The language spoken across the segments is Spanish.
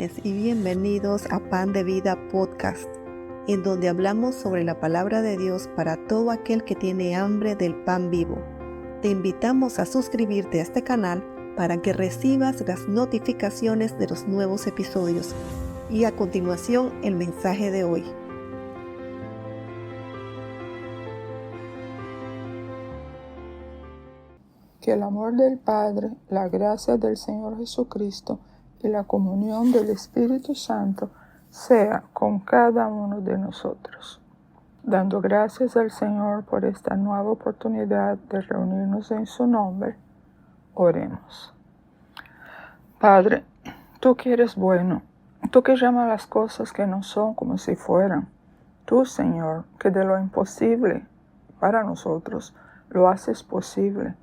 bendiciones y bienvenidos a Pan de Vida Podcast, en donde hablamos sobre la palabra de Dios para todo aquel que tiene hambre del pan vivo. Te invitamos a suscribirte a este canal para que recibas las notificaciones de los nuevos episodios. Y a continuación, el mensaje de hoy. Que el amor del Padre, la gracia del Señor Jesucristo y la comunión del Espíritu Santo sea con cada uno de nosotros. Dando gracias al Señor por esta nueva oportunidad de reunirnos en su nombre, oremos. Padre, tú que eres bueno, tú que llamas las cosas que no son como si fueran, tú, Señor, que de lo imposible para nosotros lo haces posible.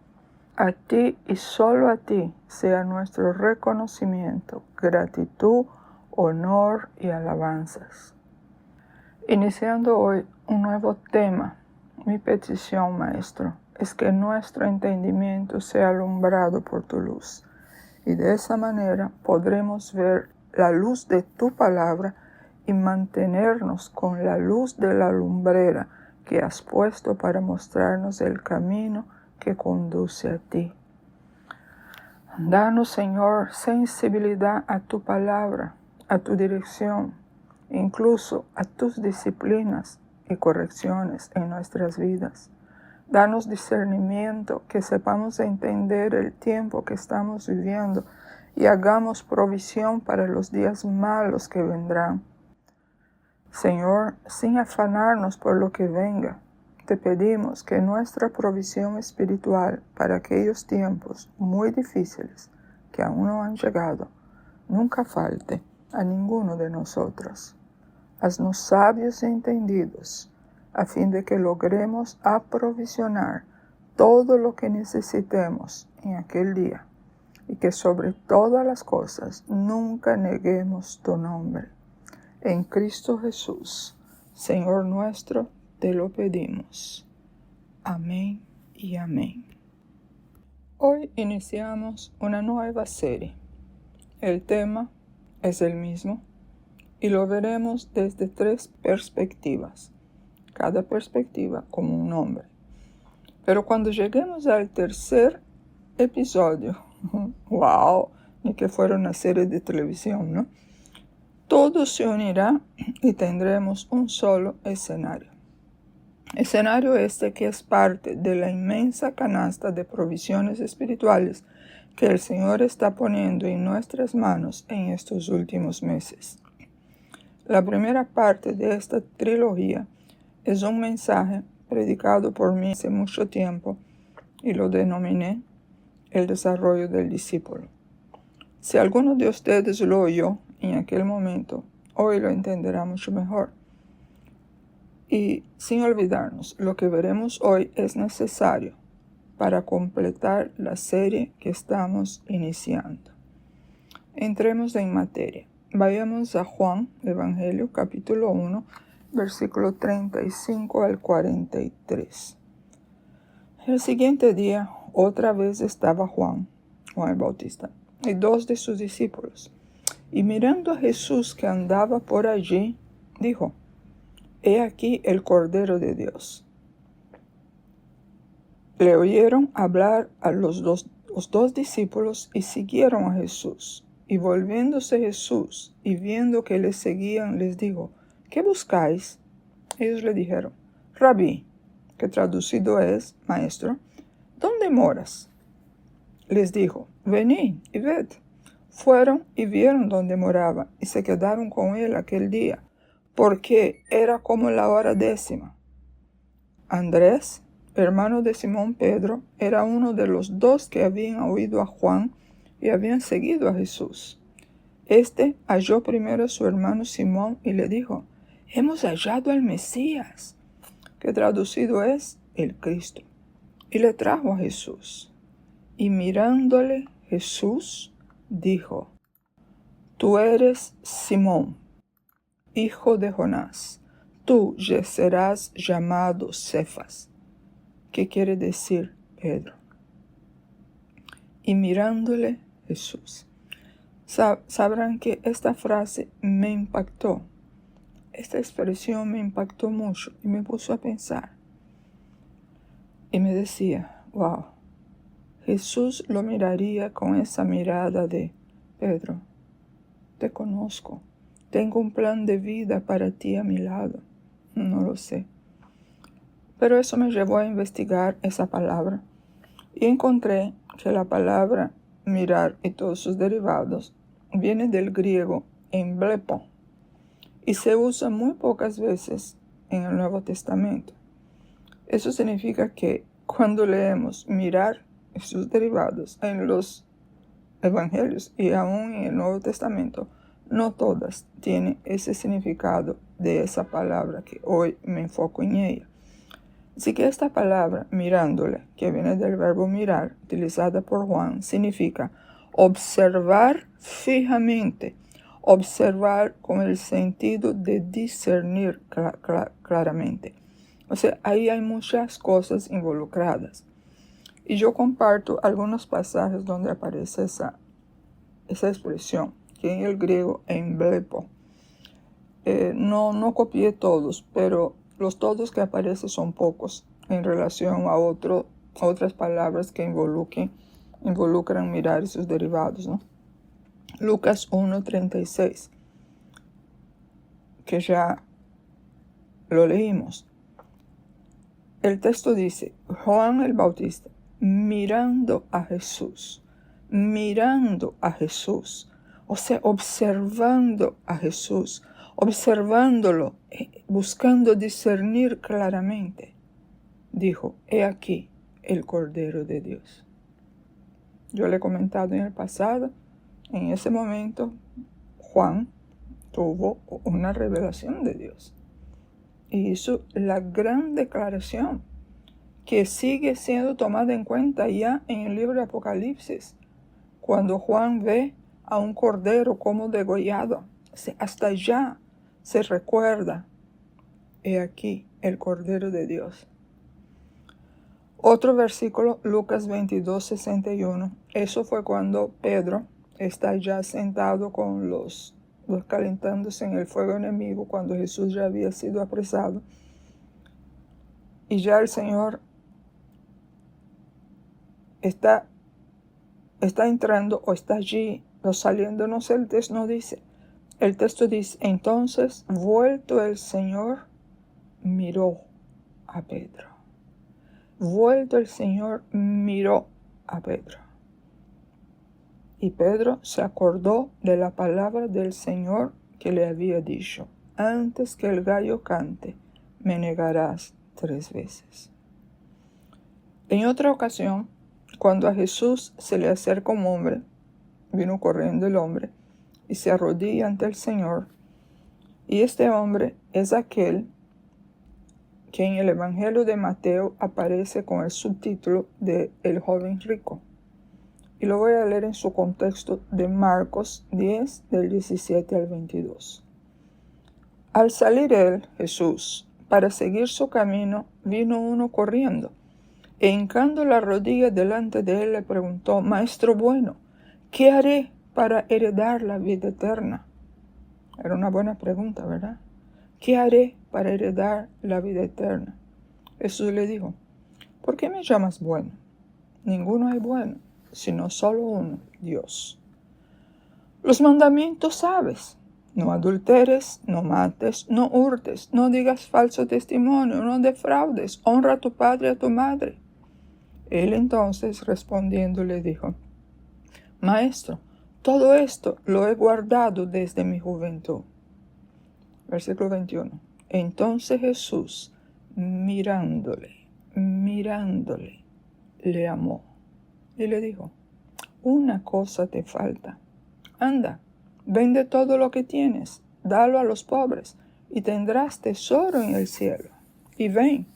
A ti y solo a ti sea nuestro reconocimiento, gratitud, honor y alabanzas. Iniciando hoy un nuevo tema, mi petición, Maestro, es que nuestro entendimiento sea alumbrado por tu luz, y de esa manera podremos ver la luz de tu palabra y mantenernos con la luz de la lumbrera que has puesto para mostrarnos el camino que conduce a ti. Danos, Señor, sensibilidad a tu palabra, a tu dirección, incluso a tus disciplinas y correcciones en nuestras vidas. Danos discernimiento, que sepamos entender el tiempo que estamos viviendo y hagamos provisión para los días malos que vendrán. Señor, sin afanarnos por lo que venga, te pedimos que nuestra provisión espiritual para aquellos tiempos muy difíciles que aún no han llegado, nunca falte a ninguno de nosotros. Haznos sabios y entendidos, a fin de que logremos aprovisionar todo lo que necesitemos en aquel día, y que sobre todas las cosas nunca neguemos tu nombre. En Cristo Jesús, Señor nuestro, te lo pedimos. Amén y amén. Hoy iniciamos una nueva serie. El tema es el mismo y lo veremos desde 3 perspectivas, cada perspectiva como un nombre. Pero cuando lleguemos al tercer episodio, ¡wow! Ni que fuera una serie de televisión, ¿no? Todo se unirá y tendremos un solo escenario. Escenario este que es parte de la inmensa canasta de provisiones espirituales que el Señor está poniendo en nuestras manos en estos últimos meses. La primera parte de esta trilogía es un mensaje predicado por mí hace mucho tiempo y lo denominé el desarrollo del discípulo. Si alguno de ustedes lo oyó en aquel momento, hoy lo entenderá mucho mejor. Y sin olvidarnos, lo que veremos hoy es necesario para completar la serie que estamos iniciando. Entremos en materia. Vayamos a Juan, Evangelio, capítulo 1, versículo 35 al 43. El siguiente día, otra vez estaba Juan el Bautista, y 2 de sus discípulos. Y mirando a Jesús que andaba por allí, dijo: He aquí el Cordero de Dios. Le oyeron hablar a los dos discípulos y siguieron a Jesús. Y volviéndose Jesús y viendo que le seguían, les dijo: ¿Qué buscáis? Ellos le dijeron: Rabí, que traducido es Maestro, ¿dónde moras? Les dijo: Venid y ved. Fueron y vieron dónde moraba y se quedaron con él aquel día, porque era como la hora 10. Andrés, hermano de Simón Pedro, era uno de los 2 que habían oído a Juan y habían seguido a Jesús. Este halló primero a su hermano Simón y le dijo: Hemos hallado al Mesías, que traducido es el Cristo. Y le trajo a Jesús. Y mirándole Jesús dijo: Tú eres Simón, hijo de Jonás, tú ya serás llamado Cefas, que quiere decir Pedro. Y mirándole Jesús. sabrán que esta frase me impactó. Esta expresión me impactó mucho y me puso a pensar. Y me decía, wow, Jesús lo miraría con esa mirada de, Pedro, te conozco, tengo un plan de vida para ti a mi lado. No lo sé. Pero eso me llevó a investigar esa palabra y encontré que la palabra mirar y todos sus derivados viene del griego emblepo y se usa muy pocas veces en el Nuevo Testamento. Eso significa que cuando leemos mirar y sus derivados en los Evangelios y aún en el Nuevo Testamento, no todas tienen ese significado de esa palabra que hoy me enfoco en ella. Así que esta palabra, mirándole, que viene del verbo mirar, utilizada por Juan, significa observar fijamente, observar con el sentido de discernir claramente. O sea, ahí hay muchas cosas involucradas. Y yo comparto algunos pasajes donde aparece esa expresión, que en el griego emblepo. No copié todos, pero los todos que aparecen son pocos en relación a otras palabras que involucran mirar y sus derivados, ¿no? Lucas 1:36, que ya lo leímos. El texto dice, Juan el Bautista, mirando a Jesús, o sea, observando a Jesús, observándolo, buscando discernir claramente, dijo, he aquí el Cordero de Dios. Yo le he comentado en el pasado, en ese momento, Juan tuvo una revelación de Dios y hizo la gran declaración que sigue siendo tomada en cuenta ya en el libro de Apocalipsis, cuando Juan ve a un cordero como degollado. Hasta allá se recuerda, he aquí el Cordero de Dios. Otro versículo, Lucas 22:61. Eso fue cuando Pedro está ya sentado con los calentándose en el fuego enemigo, cuando Jesús ya había sido apresado. Y ya el Señor está entrando o está allí o saliendo, no sé, el texto no dice. El texto dice, entonces, vuelto el Señor, miró a Pedro. Vuelto el Señor, miró a Pedro. Y Pedro se acordó de la palabra del Señor que le había dicho, antes que el gallo cante, me negarás 3 veces. En otra ocasión, cuando a Jesús se le acerca un hombre, vino corriendo el hombre y se arrodilla ante el Señor. Y este hombre es aquel que en el Evangelio de Mateo aparece con el subtítulo de El joven rico. Y lo voy a leer en su contexto de Marcos 10, del 17 al 22. Al salir él, Jesús, para seguir su camino, vino uno corriendo, e hincando la rodilla delante de él le preguntó, Maestro bueno, ¿qué haré para heredar la vida eterna? Era una buena pregunta, ¿verdad? ¿Qué haré para heredar la vida eterna? Jesús le dijo, ¿por qué me llamas bueno? Ninguno hay bueno, sino solo uno, Dios. Los mandamientos sabes. No adulteres, no mates, no hurtes, no digas falso testimonio, no defraudes, honra a tu padre y a tu madre. Él entonces respondiendo le dijo, Maestro, todo esto lo he guardado desde mi juventud. Versículo 21. Entonces Jesús, mirándole, le amó y le dijo, una cosa te falta. Anda, vende todo lo que tienes, dalo a los pobres, y tendrás tesoro en el cielo. Y ven,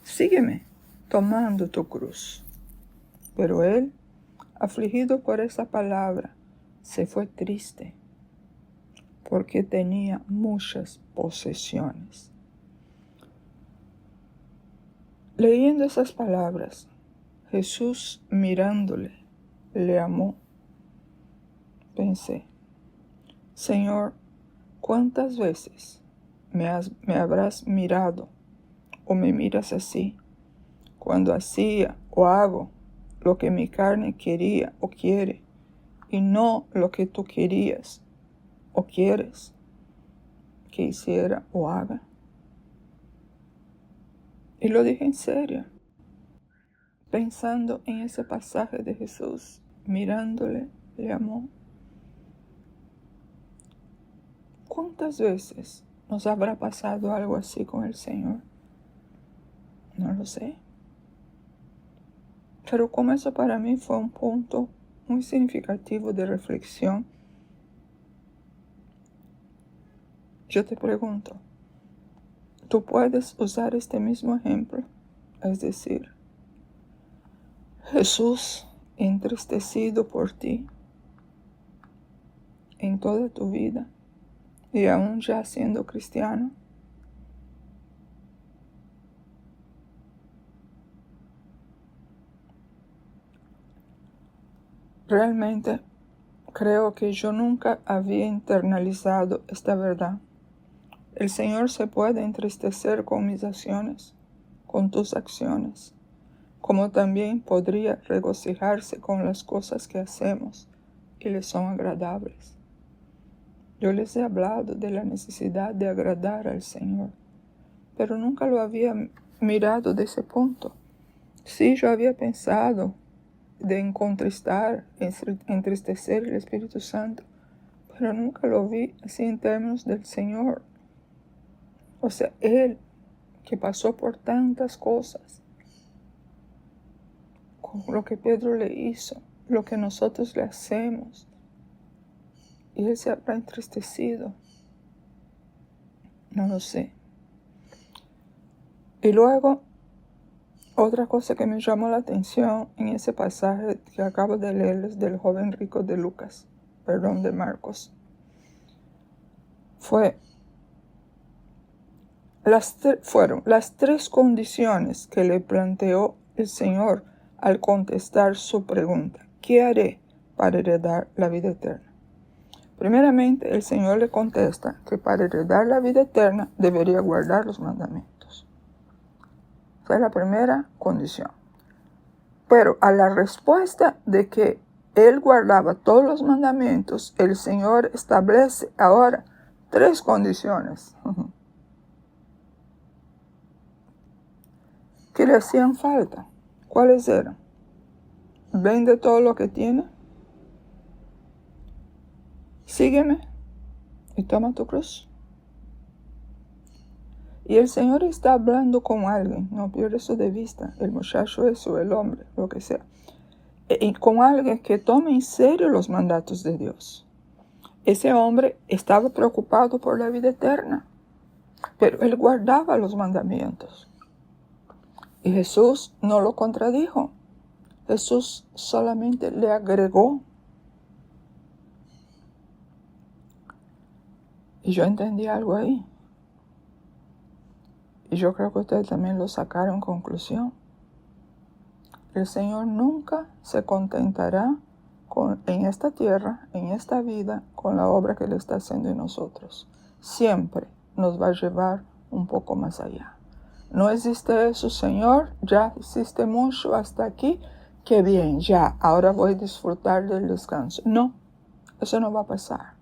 sígueme, tomando tu cruz. Pero él, afligido por esa palabra, se fue triste, porque tenía muchas posesiones. Leyendo esas palabras, Jesús mirándole, le amó. Pensé, Señor, ¿cuántas veces me habrás mirado o me miras así, cuando hacía o hago lo que mi carne quería o quiere, y no lo que tú querías o quieres que hiciera o haga? Y lo dije en serio, pensando en ese pasaje de Jesús, mirándole, le amó. ¿Cuántas veces nos habrá pasado algo así con el Señor? No lo sé. Pero como eso para mí fue un punto muy significativo de reflexión, yo te pregunto, ¿tú puedes usar este mismo ejemplo? Es decir, Jesús entristecido por ti en toda tu vida y aún ya siendo cristiano. Realmente creo que yo nunca había internalizado esta verdad. El Señor se puede entristecer con mis acciones, con tus acciones, como también podría regocijarse con las cosas que hacemos y le son agradables. Yo les he hablado de la necesidad de agradar al Señor, pero nunca lo había mirado de ese punto. Sí, yo había pensado de contristar, entristecer el Espíritu Santo, pero nunca lo vi así en términos del Señor. O sea, Él que pasó por tantas cosas, con lo que Pedro le hizo, lo que nosotros le hacemos, y Él se habrá entristecido. No lo sé. Y luego, otra cosa que me llamó la atención en ese pasaje que acabo de leerles del joven rico de de Marcos, fueron las tres condiciones que le planteó el Señor al contestar su pregunta: ¿qué haré para heredar la vida eterna? Primeramente, el Señor le contesta que para heredar la vida eterna debería guardar los mandamientos. Esa es la primera condición. Pero a la respuesta de que él guardaba todos los mandamientos, el Señor establece ahora tres condiciones que le hacían falta. ¿Cuáles eran? Vende todo lo que tiene, sígueme y toma tu cruz. Y el Señor está hablando con alguien, no pierdes eso de vista, el muchacho es o el hombre, lo que sea, y con alguien que tome en serio los mandatos de Dios. Ese hombre estaba preocupado por la vida eterna, pero él guardaba los mandamientos. Y Jesús no lo contradijo. Jesús solamente le agregó. Y yo entendí algo ahí. Y yo creo que ustedes también lo sacaron en conclusión. El Señor nunca se contentará en esta tierra, en esta vida, con la obra que Él está haciendo en nosotros. Siempre nos va a llevar un poco más allá. No existe eso, Señor, ya hiciste mucho hasta aquí, qué bien, ya, ahora voy a disfrutar del descanso. No, eso no va a pasar.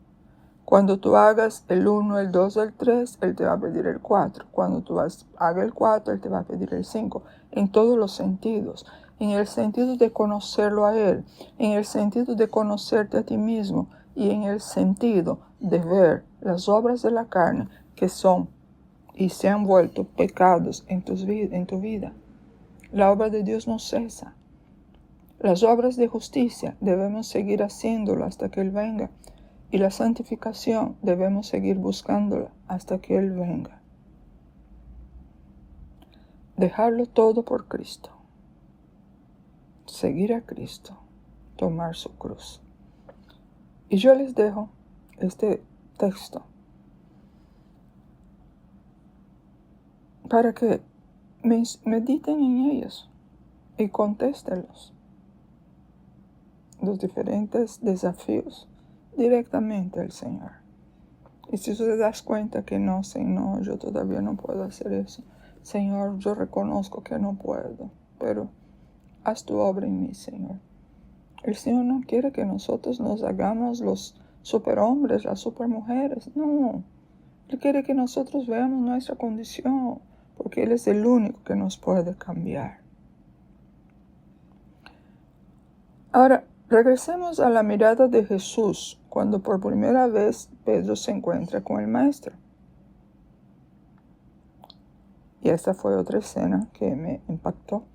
Cuando tú hagas el 1, el 2, el 3, Él te va a pedir el 4. Cuando tú hagas el 4, Él te va a pedir el 5. En todos los sentidos. En el sentido de conocerlo a Él. En el sentido de conocerte a ti mismo. Y en el sentido de ver las obras de la carne que son y se han vuelto pecados en tu vida. La obra de Dios no cesa. Las obras de justicia debemos seguir haciéndolo hasta que Él venga. Y la santificación debemos seguir buscándola hasta que Él venga. Dejarlo todo por Cristo. Seguir a Cristo. Tomar su cruz. Y yo les dejo este texto para que mediten en ellos y contéstenlos. Los diferentes desafíos directamente al Señor. Y si tú te das cuenta que no, Señor, yo todavía no puedo hacer eso. Señor, yo reconozco que no puedo, pero haz tu obra en mí, Señor. El Señor no quiere que nosotros nos hagamos los superhombres, las supermujeres. No. Él quiere que nosotros veamos nuestra condición, porque Él es el único que nos puede cambiar. Ahora, regresemos a la mirada de Jesús cuando por primera vez Pedro se encuentra con el Maestro. Y esta fue otra escena que me impactó.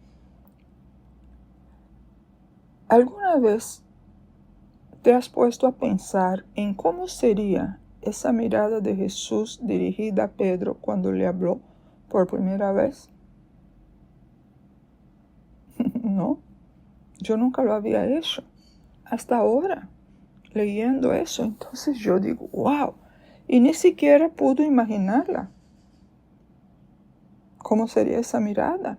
¿Alguna vez te has puesto a pensar en cómo sería esa mirada de Jesús dirigida a Pedro cuando le habló por primera vez? No, yo nunca lo había hecho. Hasta ahora, leyendo eso, entonces yo digo, wow, y ni siquiera pude imaginarla. ¿Cómo sería esa mirada?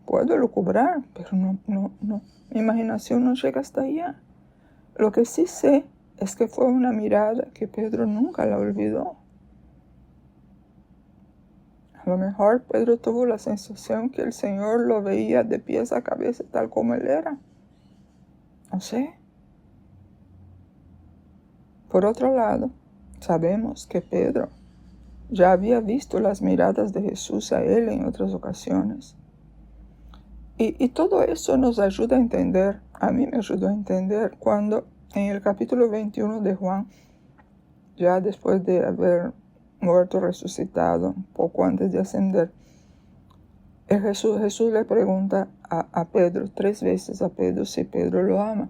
Puedo lucubrar, pero no. Mi imaginación no llega hasta allá. Lo que sí sé es que fue una mirada que Pedro nunca la olvidó. A lo mejor Pedro tuvo la sensación que el Señor lo veía de pies a cabeza tal como él era. No sé. Por otro lado, sabemos que Pedro ya había visto las miradas de Jesús a él en otras ocasiones. Y todo eso nos ayuda a entender, a mí me ayudó a entender cuando en el capítulo 21 de Juan, ya después de haber muerto, resucitado, poco antes de ascender, Jesús le pregunta a Pedro, 3 veces a Pedro, si Pedro lo ama.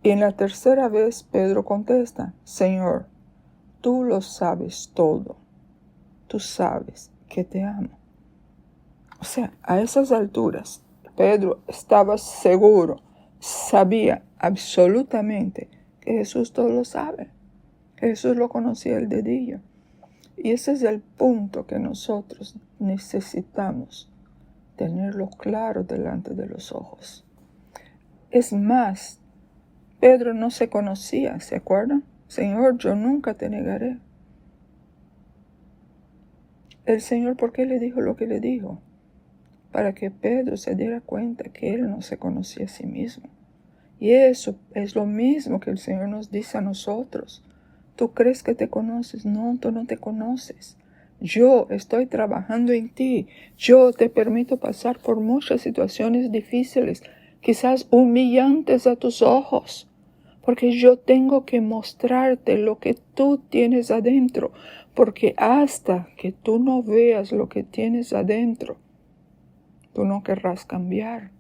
Y en la tercera vez Pedro contesta, Señor, tú lo sabes todo, tú sabes que te amo. O sea, a esas alturas, Pedro estaba seguro, sabía absolutamente que Jesús todo lo sabe. Jesús lo conocía el dedillo. Y ese es el punto que nosotros necesitamos tenerlo claro delante de los ojos. Es más, Pedro no se conocía, ¿se acuerdan? Señor, yo nunca te negaré. El Señor, ¿por qué le dijo lo que le dijo? Para que Pedro se diera cuenta que él no se conocía a sí mismo. Y eso es lo mismo que el Señor nos dice a nosotros. Tú crees que te conoces. No, tú no te conoces. Yo estoy trabajando en ti. Yo te permito pasar por muchas situaciones difíciles, quizás humillantes a tus ojos, porque yo tengo que mostrarte lo que tú tienes adentro, porque hasta que tú no veas lo que tienes adentro, tú no querrás cambiar.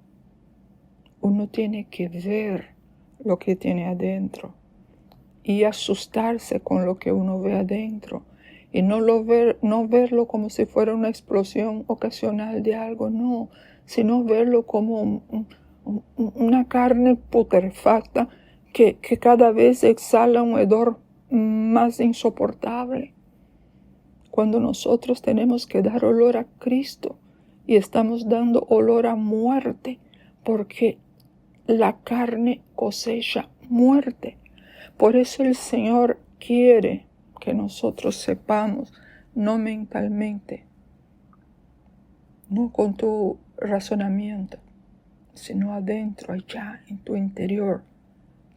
Uno tiene que ver lo que tiene adentro y asustarse con lo que uno ve adentro y no verlo como si fuera una explosión ocasional de algo, no, sino verlo como una carne putrefacta que cada vez exhala un hedor más insoportable. Cuando nosotros tenemos que dar olor a Cristo y estamos dando olor a muerte, porque la carne cosecha muerte. Por eso el Señor quiere que nosotros sepamos, no mentalmente, no con tu razonamiento, sino adentro, allá en tu interior,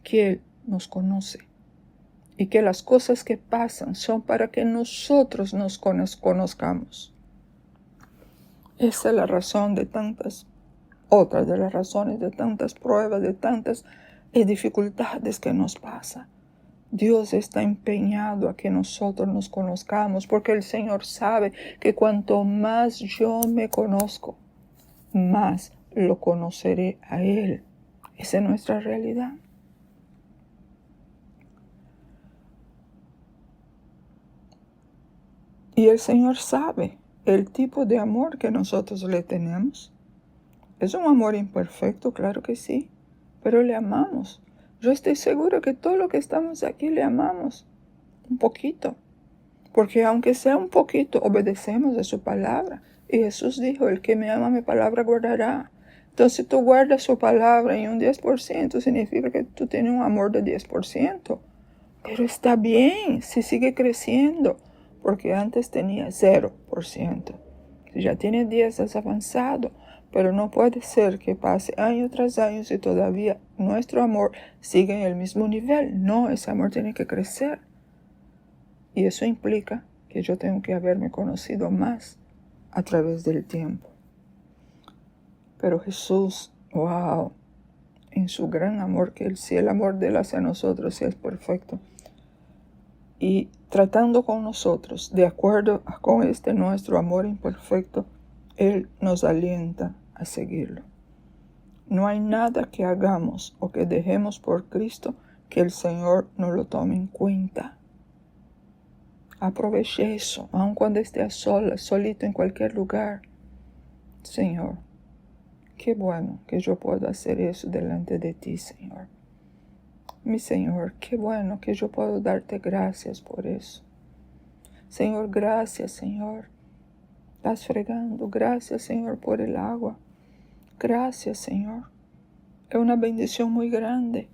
que Él nos conoce y que las cosas que pasan son para que nosotros nos conozcamos. Esa es la razón de otra de las razones de tantas pruebas, de tantas dificultades que nos pasan. Dios está empeñado a que nosotros nos conozcamos, porque el Señor sabe que cuanto más yo me conozco, más lo conoceré a Él. Esa es nuestra realidad. Y el Señor sabe el tipo de amor que nosotros le tenemos. Es un amor imperfecto, claro que sí, pero le amamos. Yo estoy seguro que todos los que estamos aquí le amamos un poquito, porque aunque sea un poquito, obedecemos a su palabra. Y Jesús dijo, el que me ama mi palabra guardará. Entonces tú guardas su palabra y un 10% significa que tú tienes un amor de 10%, Pero está bien si sigue creciendo, porque antes tenía 0%. Si ya tiene 10, es avanzado, pero no puede ser que pase año tras año y todavía nuestro amor sigue en el mismo nivel. No, ese amor tiene que crecer. Y eso implica que yo tengo que haberme conocido más a través del tiempo. Pero Jesús, wow, en su gran amor, que si el amor de Él hacia nosotros es perfecto, y tratando con nosotros de acuerdo con este nuestro amor imperfecto, Él nos alienta a seguirlo. No hay nada que hagamos o que dejemos por Cristo que el Señor no lo tome en cuenta. Aproveche eso, aun cuando esté a solas, solito en cualquier lugar. Señor, qué bueno que yo pueda hacer eso delante de ti, Señor. Mi Señor, qué bueno que yo puedo darte gracias por eso. Señor, gracias, Señor. Estás fregando. Gracias, Señor, por el agua. Gracias, Señor. Es una bendición muy grande.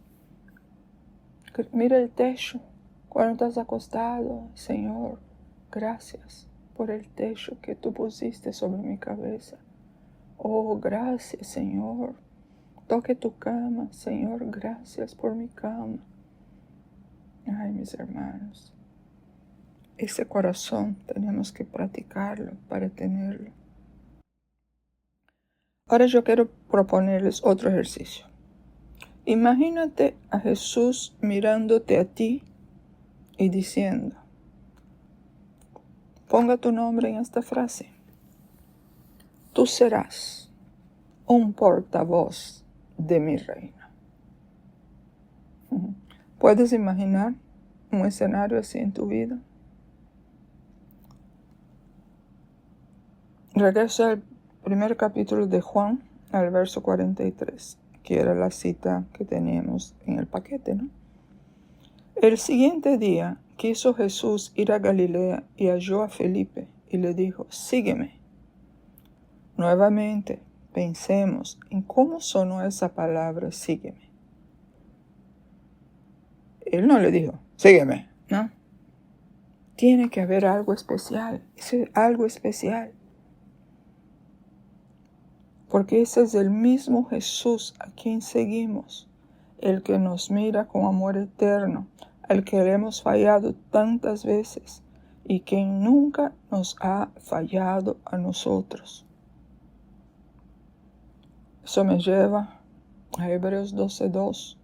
Mira el techo cuando estás acostado. Señor, gracias por el techo que tú pusiste sobre mi cabeza. Oh, gracias, Señor. Toque tu cama, Señor. Gracias por mi cama. Ay, mis hermanos. Ese corazón tenemos que practicarlo para tenerlo. Ahora yo quiero proponerles otro ejercicio. Imagínate a Jesús mirándote a ti y diciendo, ponga tu nombre en esta frase. Tú serás un portavoz de mi reino. ¿Puedes imaginar un escenario así en tu vida? Regreso al primer capítulo de Juan, al verso 43, que era la cita que teníamos en el paquete, ¿no? El siguiente día quiso Jesús ir a Galilea y halló a Felipe y le dijo, sígueme. Nuevamente, pensemos en cómo sonó esa palabra, sígueme. Él no le dijo, sígueme, ¿no? Tiene que haber algo especial, algo especial. Porque ese es el mismo Jesús a quien seguimos, el que nos mira con amor eterno, al que le hemos fallado tantas veces y quien nunca nos ha fallado a nosotros. Eso me lleva a Hebreos 12:2.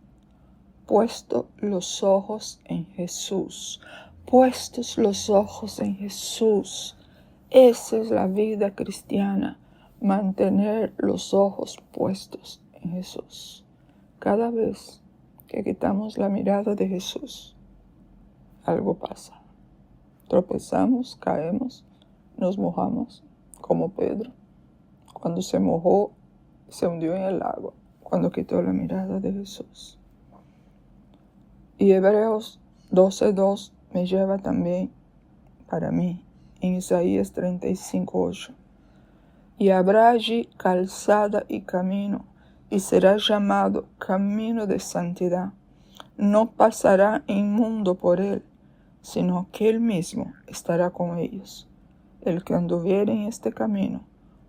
Puesto los ojos en Jesús. Puestos los ojos en Jesús. Esa es la vida cristiana. Mantener los ojos puestos en Jesús. Cada vez que quitamos la mirada de Jesús, algo pasa. Tropezamos, caemos, nos mojamos, como Pedro. Cuando se mojó, se hundió en el agua, cuando quitó la mirada de Jesús. Y Hebreos 12:2 me lleva también, para mí, en Isaías 35:8. Y habrá allí calzada y camino, y será llamado camino de santidad. No pasará inmundo por él, sino que él mismo estará con ellos. El que anduviere en este camino,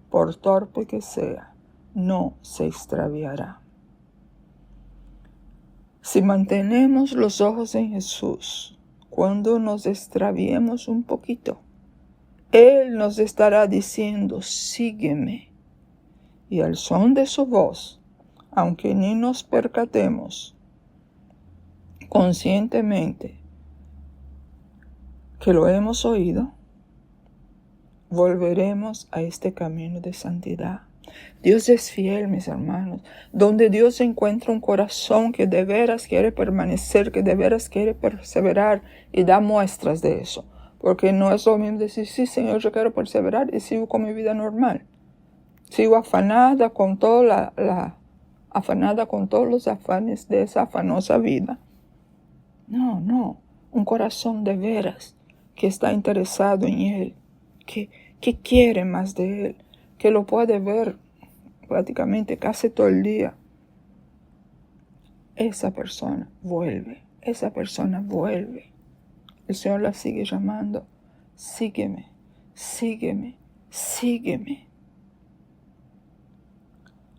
por torpe que sea, no se extraviará. Si mantenemos los ojos en Jesús, cuando nos extraviemos un poquito, Él nos estará diciendo, sígueme. Y al son de su voz, aunque ni nos percatemos conscientemente que lo hemos oído, volveremos a este camino de santidad. Dios es fiel, mis hermanos. Donde Dios encuentra un corazón que de veras quiere permanecer, que de veras quiere perseverar y da muestras de eso. Porque no es lo mismo decir, sí, Señor, yo quiero perseverar y sigo con mi vida normal. Sigo afanada con afanada con todos los afanes de esa afanosa vida. No. Un corazón de veras que está interesado en Él, que quiere más de Él, que lo puede ver prácticamente casi todo el día. Esa persona vuelve esa persona vuelve. El Señor la sigue llamando, sígueme, sígueme, sígueme.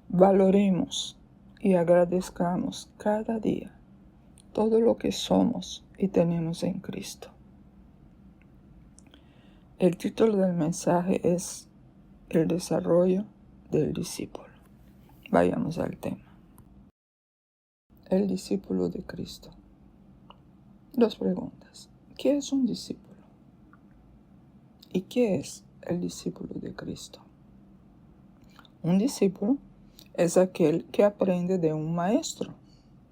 Valoremos y agradezcamos cada día todo lo que somos y tenemos en Cristo. El título del mensaje es El desarrollo del discípulo. Vayamos al tema. El discípulo de Cristo. 2 preguntas. ¿Qué es un discípulo? ¿Y qué es el discípulo de Cristo? Un discípulo es aquel que aprende de un maestro,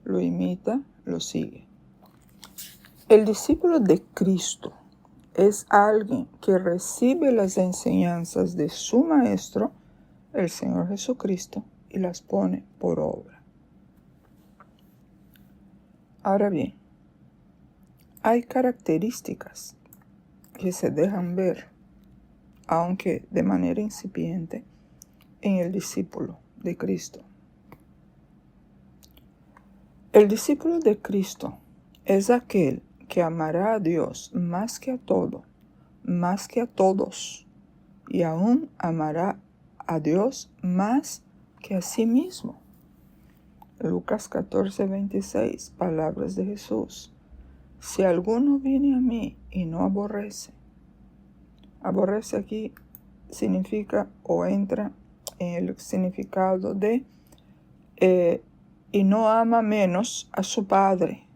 lo imita, lo sigue. El discípulo de Cristo es alguien que recibe las enseñanzas de su maestro, el Señor Jesucristo, y las pone por obra. Ahora bien, hay características que se dejan ver, aunque de manera incipiente, en el discípulo de Cristo. El discípulo de Cristo es aquel que amará a Dios más que a todo, más que a todos, y aún amará a Dios más que a sí mismo. Lucas 14:26, palabras de Jesús. Si alguno viene a mí y no aborrece aquí significa o entra en el significado de y no ama menos a su padre,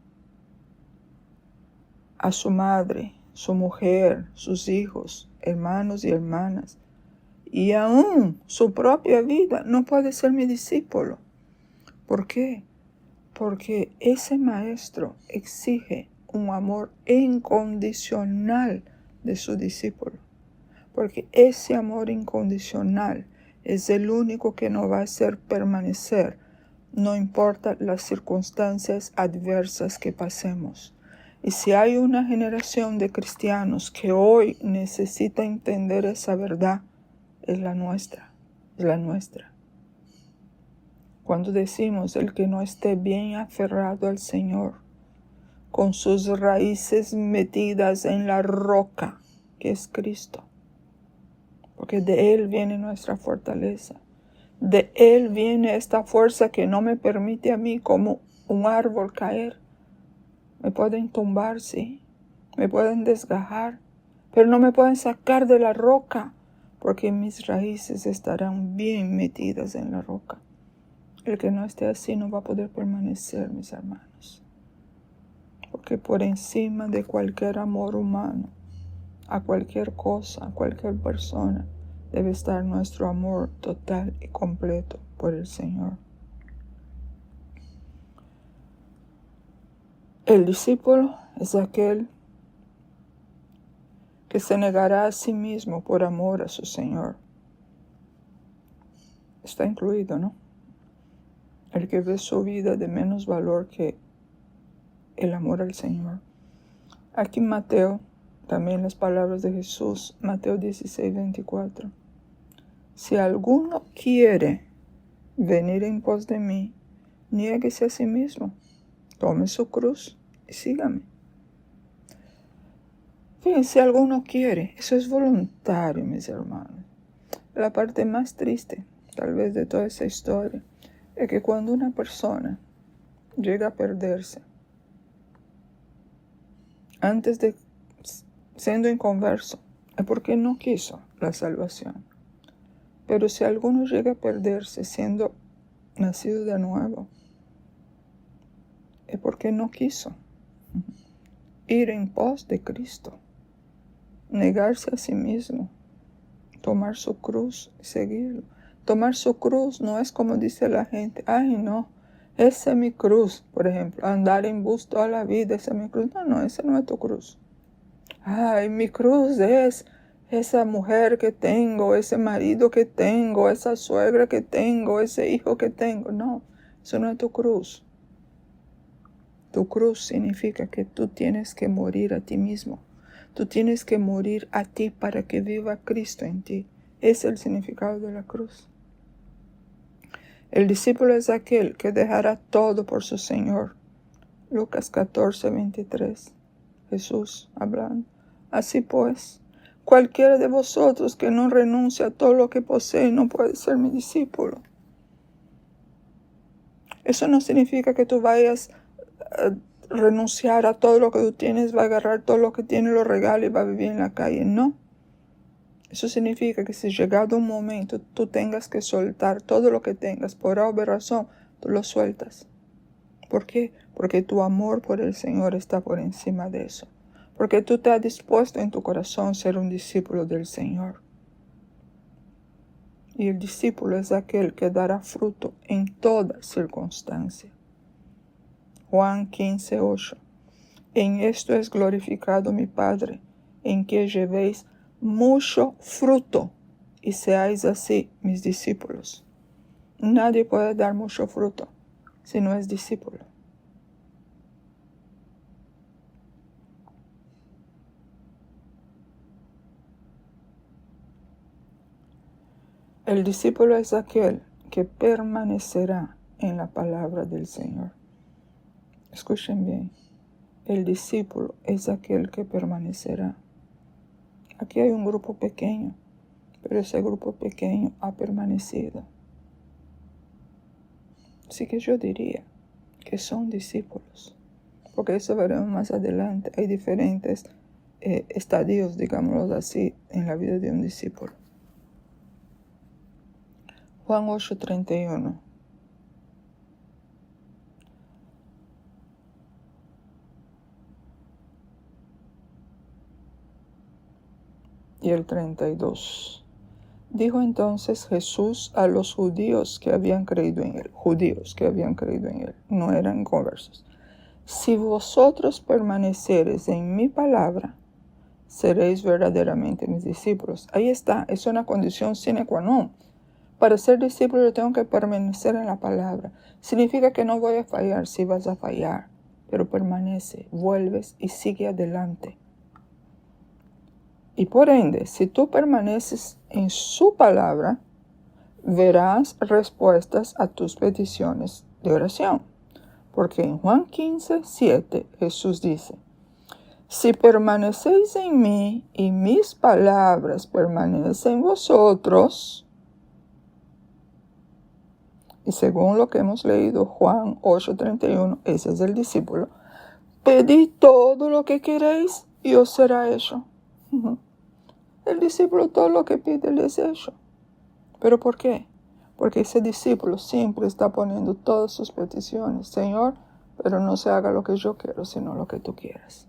a su madre, su mujer, sus hijos, hermanos y hermanas, y aún su propia vida, no puede ser mi discípulo. ¿Por qué? Porque ese maestro exige un amor incondicional de su discípulo. Porque ese amor incondicional es el único que nos va a hacer permanecer, no importa las circunstancias adversas que pasemos. Y si hay una generación de cristianos que hoy necesita entender esa verdad, es la nuestra, es la nuestra. Cuando decimos el que no esté bien aferrado al Señor, con sus raíces metidas en la roca, que es Cristo, porque de Él viene nuestra fortaleza. De Él viene esta fuerza que no me permite a mí como un árbol caer. Me pueden tumbar, sí, me pueden desgajar, pero no me pueden sacar de la roca, porque mis raíces estarán bien metidas en la roca. El que no esté así no va a poder permanecer, mis hermanos. Porque por encima de cualquier amor humano, a cualquier cosa, a cualquier persona, debe estar nuestro amor total y completo por el Señor. El discípulo es aquel que se negará a sí mismo por amor a su Señor. Está incluido, ¿no? El que ve su vida de menos valor que el amor al Señor. Aquí Mateo, también las palabras de Jesús, Mateo 16:24. Si alguno quiere venir en pos de mí, niéguese a sí mismo, tome su cruz y sígame. Fíjense, si alguno quiere, eso es voluntario, mis hermanos. La parte más triste, tal vez, de toda esa historia, es que cuando una persona llega a perderse, antes de siendo inconverso, es porque no quiso la salvación. Pero si alguno llega a perderse siendo nacido de nuevo, es porque no quiso ir en pos de Cristo, negarse a sí mismo, tomar su cruz y seguirlo. Tomar su cruz no es como dice la gente, ay no, esa es mi cruz, por ejemplo, andar en bus toda la vida, esa es mi cruz. No, esa no es tu cruz. Ay, mi cruz es esa mujer que tengo, ese marido que tengo, esa suegra que tengo, ese hijo que tengo. No, eso no es tu cruz. Tu cruz significa que tú tienes que morir a ti mismo. Tú tienes que morir a ti para que viva Cristo en ti. Ese es el significado de la cruz. El discípulo es aquel que dejará todo por su Señor, Lucas 14, 23. Jesús hablando. Así pues, cualquiera de vosotros que no renuncie a todo lo que posee no puede ser mi discípulo. Eso no significa que tú vayas a renunciar a todo lo que tú tienes, va a agarrar todo lo que tienes, lo regala y va a vivir en la calle. No. Eso significa que si llegado un momento tú tengas que soltar todo lo que tengas, por alguna razón, tú lo sueltas. ¿Por qué? Porque tu amor por el Señor está por encima de eso. Porque tú te has dispuesto en tu corazón a ser un discípulo del Señor. Y el discípulo es aquel que dará fruto en toda circunstancia. Juan 15, 8. En esto es glorificado mi Padre, en que llevéis mucho fruto y seáis así mis discípulos. Nadie puede dar mucho fruto si no es discípulo. El discípulo es aquel que permanecerá en la palabra del Señor. Escuchen bien. El discípulo es aquel que permanecerá. Aquí hay un grupo pequeño, pero ese grupo pequeño ha permanecido. Así que yo diría que son discípulos, porque eso veremos más adelante. Hay diferentes estadios, digámoslo así, en la vida de un discípulo. Juan 8:31. Y el 32. Dijo entonces Jesús a los judíos que habían creído en él, no eran conversos. Si vosotros permanecereis en mi palabra, seréis verdaderamente mis discípulos. Ahí está, es una condición sine qua non. Para ser discípulo yo tengo que permanecer en la palabra. Significa que no voy a fallar, sí vas a fallar, pero permanece, vuelves y sigue adelante. Y por ende, si tú permaneces en su palabra, verás respuestas a tus peticiones de oración. Porque en Juan 15, 7, Jesús dice, si permanecéis en mí y mis palabras permanecen en vosotros, y según lo que hemos leído, Juan 8:31, ese es el discípulo, pedid todo lo que queréis y os será hecho. El discípulo todo lo que pide le es hecho. ¿Pero por qué? Porque ese discípulo siempre está poniendo todas sus peticiones. Señor, pero no se haga lo que yo quiero, sino lo que tú quieras.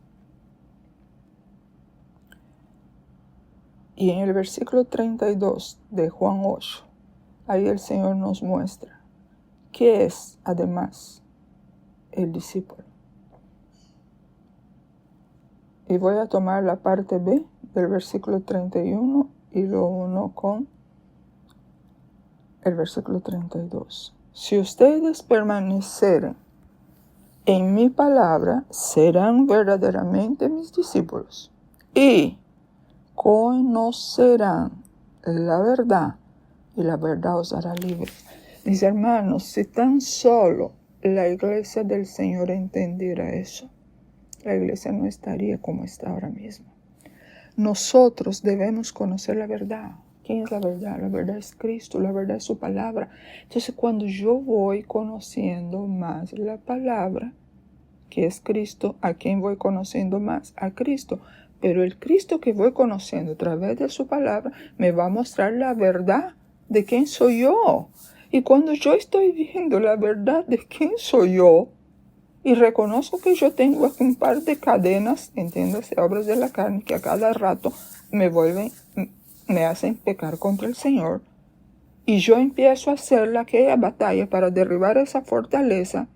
Y en el versículo 32 de Juan 8, ahí el Señor nos muestra qué es, además, el discípulo. Y voy a tomar la parte B del versículo 31 y lo uno con el versículo 32. Si ustedes permaneceren en mi palabra, serán verdaderamente mis discípulos y conocerán la verdad y la verdad os hará libres. Mis hermanos, si tan solo la iglesia del Señor entendiera eso, la iglesia no estaría como está ahora mismo. Nosotros debemos conocer la verdad. ¿Quién es la verdad? La verdad es Cristo, la verdad es su palabra. Entonces, cuando yo voy conociendo más la palabra, que es Cristo, ¿a quién voy conociendo más? A Cristo. Pero el Cristo que voy conociendo a través de su palabra me va a mostrar la verdad de quién soy yo. Y cuando yo estoy viendo la verdad de quién soy yo, y reconozco que yo tengo un par de cadenas, entiéndase, obras de la carne, que a cada rato me hacen pecar contra el Señor, y yo empiezo a hacer aquella batalla para derribar esa fortaleza,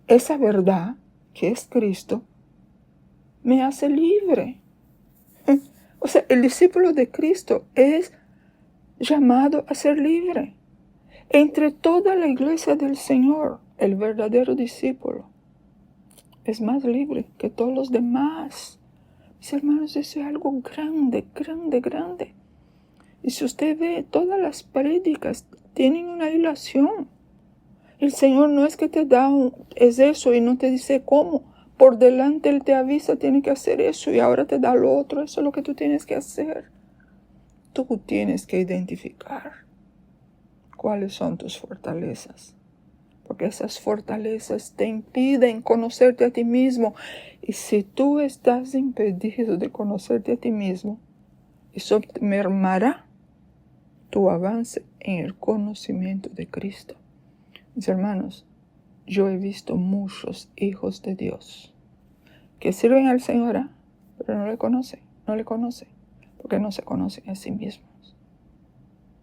esa verdad, que es Cristo, me hace libre. O sea, el discípulo de Cristo es llamado a ser libre. Entre toda la iglesia del Señor, el verdadero discípulo es más libre que todos los demás. Mis hermanos, eso es algo grande, grande, grande. Y si usted ve, todas las prédicas tienen una ilación. El Señor no es que te da es eso y no te dice cómo. Por delante Él te avisa, tiene que hacer eso y ahora te da lo otro. Eso es lo que tú tienes que hacer. Tú tienes que identificar cuáles son tus fortalezas. Porque esas fortalezas te impiden conocerte a ti mismo. Y si tú estás impedido de conocerte a ti mismo, eso mermará tu avance en el conocimiento de Cristo. Mis hermanos, yo he visto muchos hijos de Dios que sirven al Señor, pero no le conocen, porque no se conocen a sí mismos.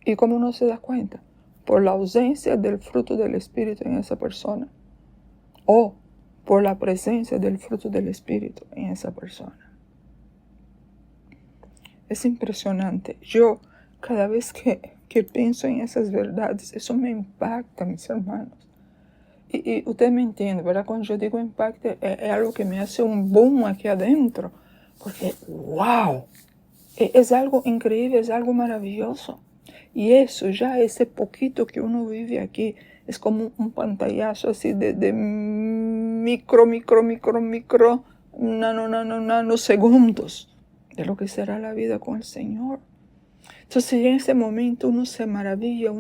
¿Y cómo no se da cuenta? Por la ausencia del fruto del Espíritu en esa persona, o por la presencia del fruto del Espíritu en esa persona. Es impresionante. Yo, cada vez que pienso en esas verdades, eso me impacta, mis hermanos. Y usted me entiende, ¿verdad? Cuando yo digo impacta, es algo que me hace un boom aquí adentro. Porque, wow, es algo increíble, es algo maravilloso. Y eso, ya ese poquito que uno vive aquí, es como un pantallazo así de micro, nanosegundos de lo que será la vida con el Señor. Entonces en ese momento uno se maravilla,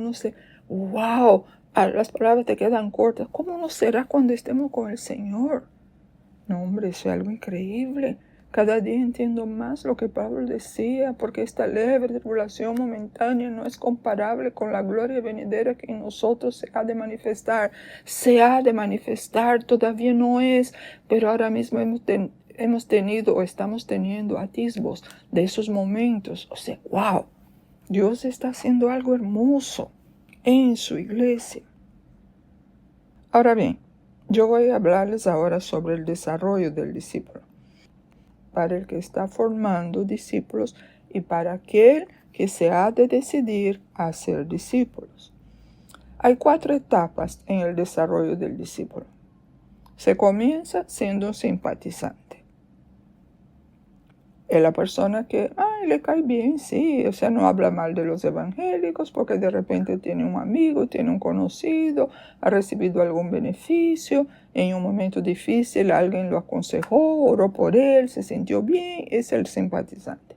wow, las palabras te quedan cortas. ¿Cómo no será cuando estemos con el Señor? No, hombre, eso es algo increíble. Cada día entiendo más lo que Pablo decía, porque esta leve tribulación momentánea no es comparable con la gloria venidera que en nosotros se ha de manifestar. Se ha de manifestar, todavía no es, pero ahora mismo hemos tenido o estamos teniendo atisbos de esos momentos. O sea, wow, Dios está haciendo algo hermoso en su iglesia. Ahora bien, yo voy a hablarles ahora sobre el desarrollo del discípulo. Para el que está formando discípulos y para aquel que se ha de decidir a ser discípulos. Hay 4 etapas en el desarrollo del discípulo. Se comienza siendo un simpatizante. Es la persona que le cae bien, sí, o sea, no habla mal de los evangélicos porque de repente tiene un amigo, tiene un conocido, ha recibido algún beneficio, en un momento difícil alguien lo aconsejó, oró por él, se sintió bien, es el simpatizante.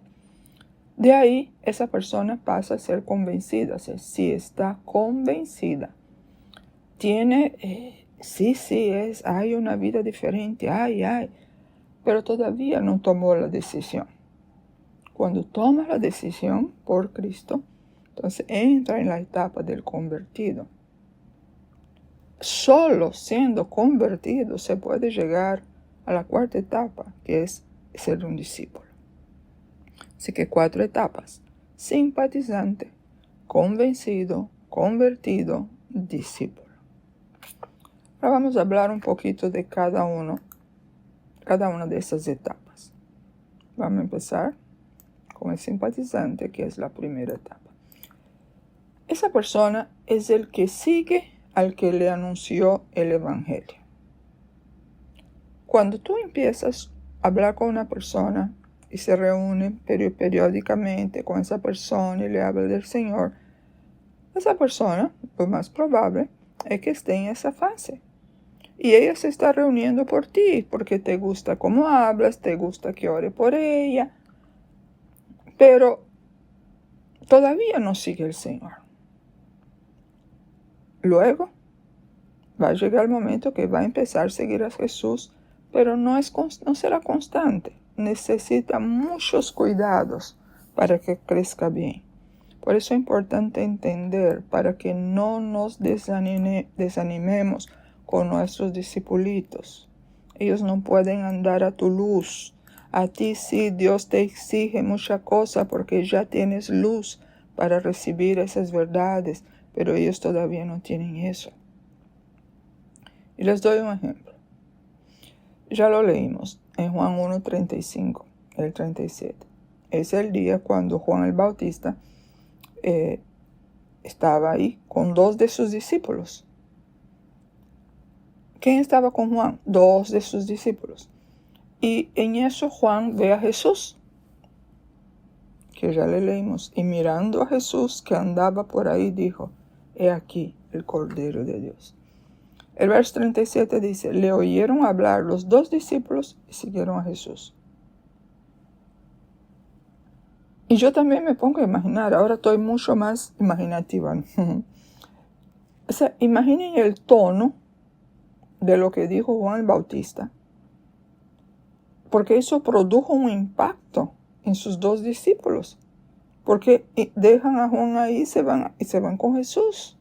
De ahí, esa persona pasa a ser convencida, o sea, si está convencida, tiene, hay una vida diferente, pero todavía no tomó la decisión. Cuando toma la decisión por Cristo, entonces entra en la etapa del convertido. Solo siendo convertido se puede llegar a la 4ª etapa, que es ser un discípulo. Así que 4 etapas: simpatizante, convencido, convertido, discípulo. Ahora vamos a hablar un poquito de cada una de esas etapas. Vamos a empezar con el simpatizante, que es la primera etapa. Esa persona es el que sigue al que le anunció el evangelio. Cuando tú empiezas a hablar con una persona y se reúne periódicamente con esa persona y le habla del Señor, esa persona, lo más probable, es que esté en esa fase. Y ella se está reuniendo por ti, porque te gusta cómo hablas, te gusta que ore por ella, pero todavía no sigue el Señor. Luego va a llegar el momento que va a empezar a seguir a Jesús, pero no será constante. Necesita muchos cuidados para que crezca bien. Por eso es importante entender, para que no nos desanimemos con nuestros discipulitos. Ellos no pueden andar a tu luz. A ti sí, Dios te exige mucha cosa porque ya tienes luz para recibir esas verdades, pero ellos todavía no tienen eso. Y les doy un ejemplo. Ya lo leímos en Juan 1:35, el 37. Es el día cuando Juan el Bautista estaba ahí con 2 de sus discípulos. ¿Quién estaba con Juan? 2 de sus discípulos. Y en eso Juan ve a Jesús, que ya le leímos, y mirando a Jesús que andaba por ahí dijo: he aquí el Cordero de Dios. El verso 37 dice, le oyeron hablar los 2 discípulos y siguieron a Jesús. Y yo también me pongo a imaginar, ahora estoy mucho más imaginativa. O sea, imaginen el tono de lo que dijo Juan el Bautista, porque eso produjo un impacto en sus 2 discípulos, porque dejan a Juan ahí y se van con Jesús.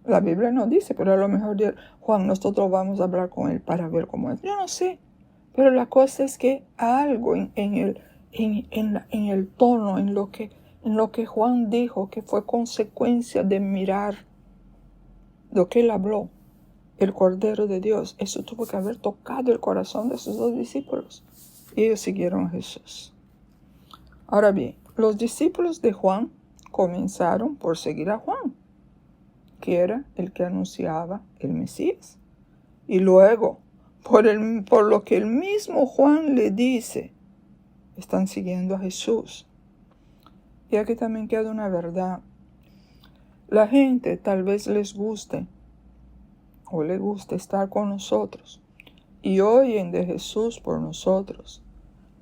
La Biblia no dice, pero a lo mejor Juan, nosotros vamos a hablar con él para ver cómo es. Yo no sé, pero la cosa es que algo en el tono, en lo que Juan dijo, que fue consecuencia de mirar lo que él habló, el Cordero de Dios, eso tuvo que haber tocado el corazón de sus 2 discípulos. Y ellos siguieron a Jesús. Ahora bien, los discípulos de Juan comenzaron por seguir a Juan, que era el que anunciaba el Mesías. Y luego, por lo que el mismo Juan le dice, están siguiendo a Jesús. Y aquí también queda una verdad. La gente tal vez les guste o le guste estar con nosotros y oyen de Jesús por nosotros,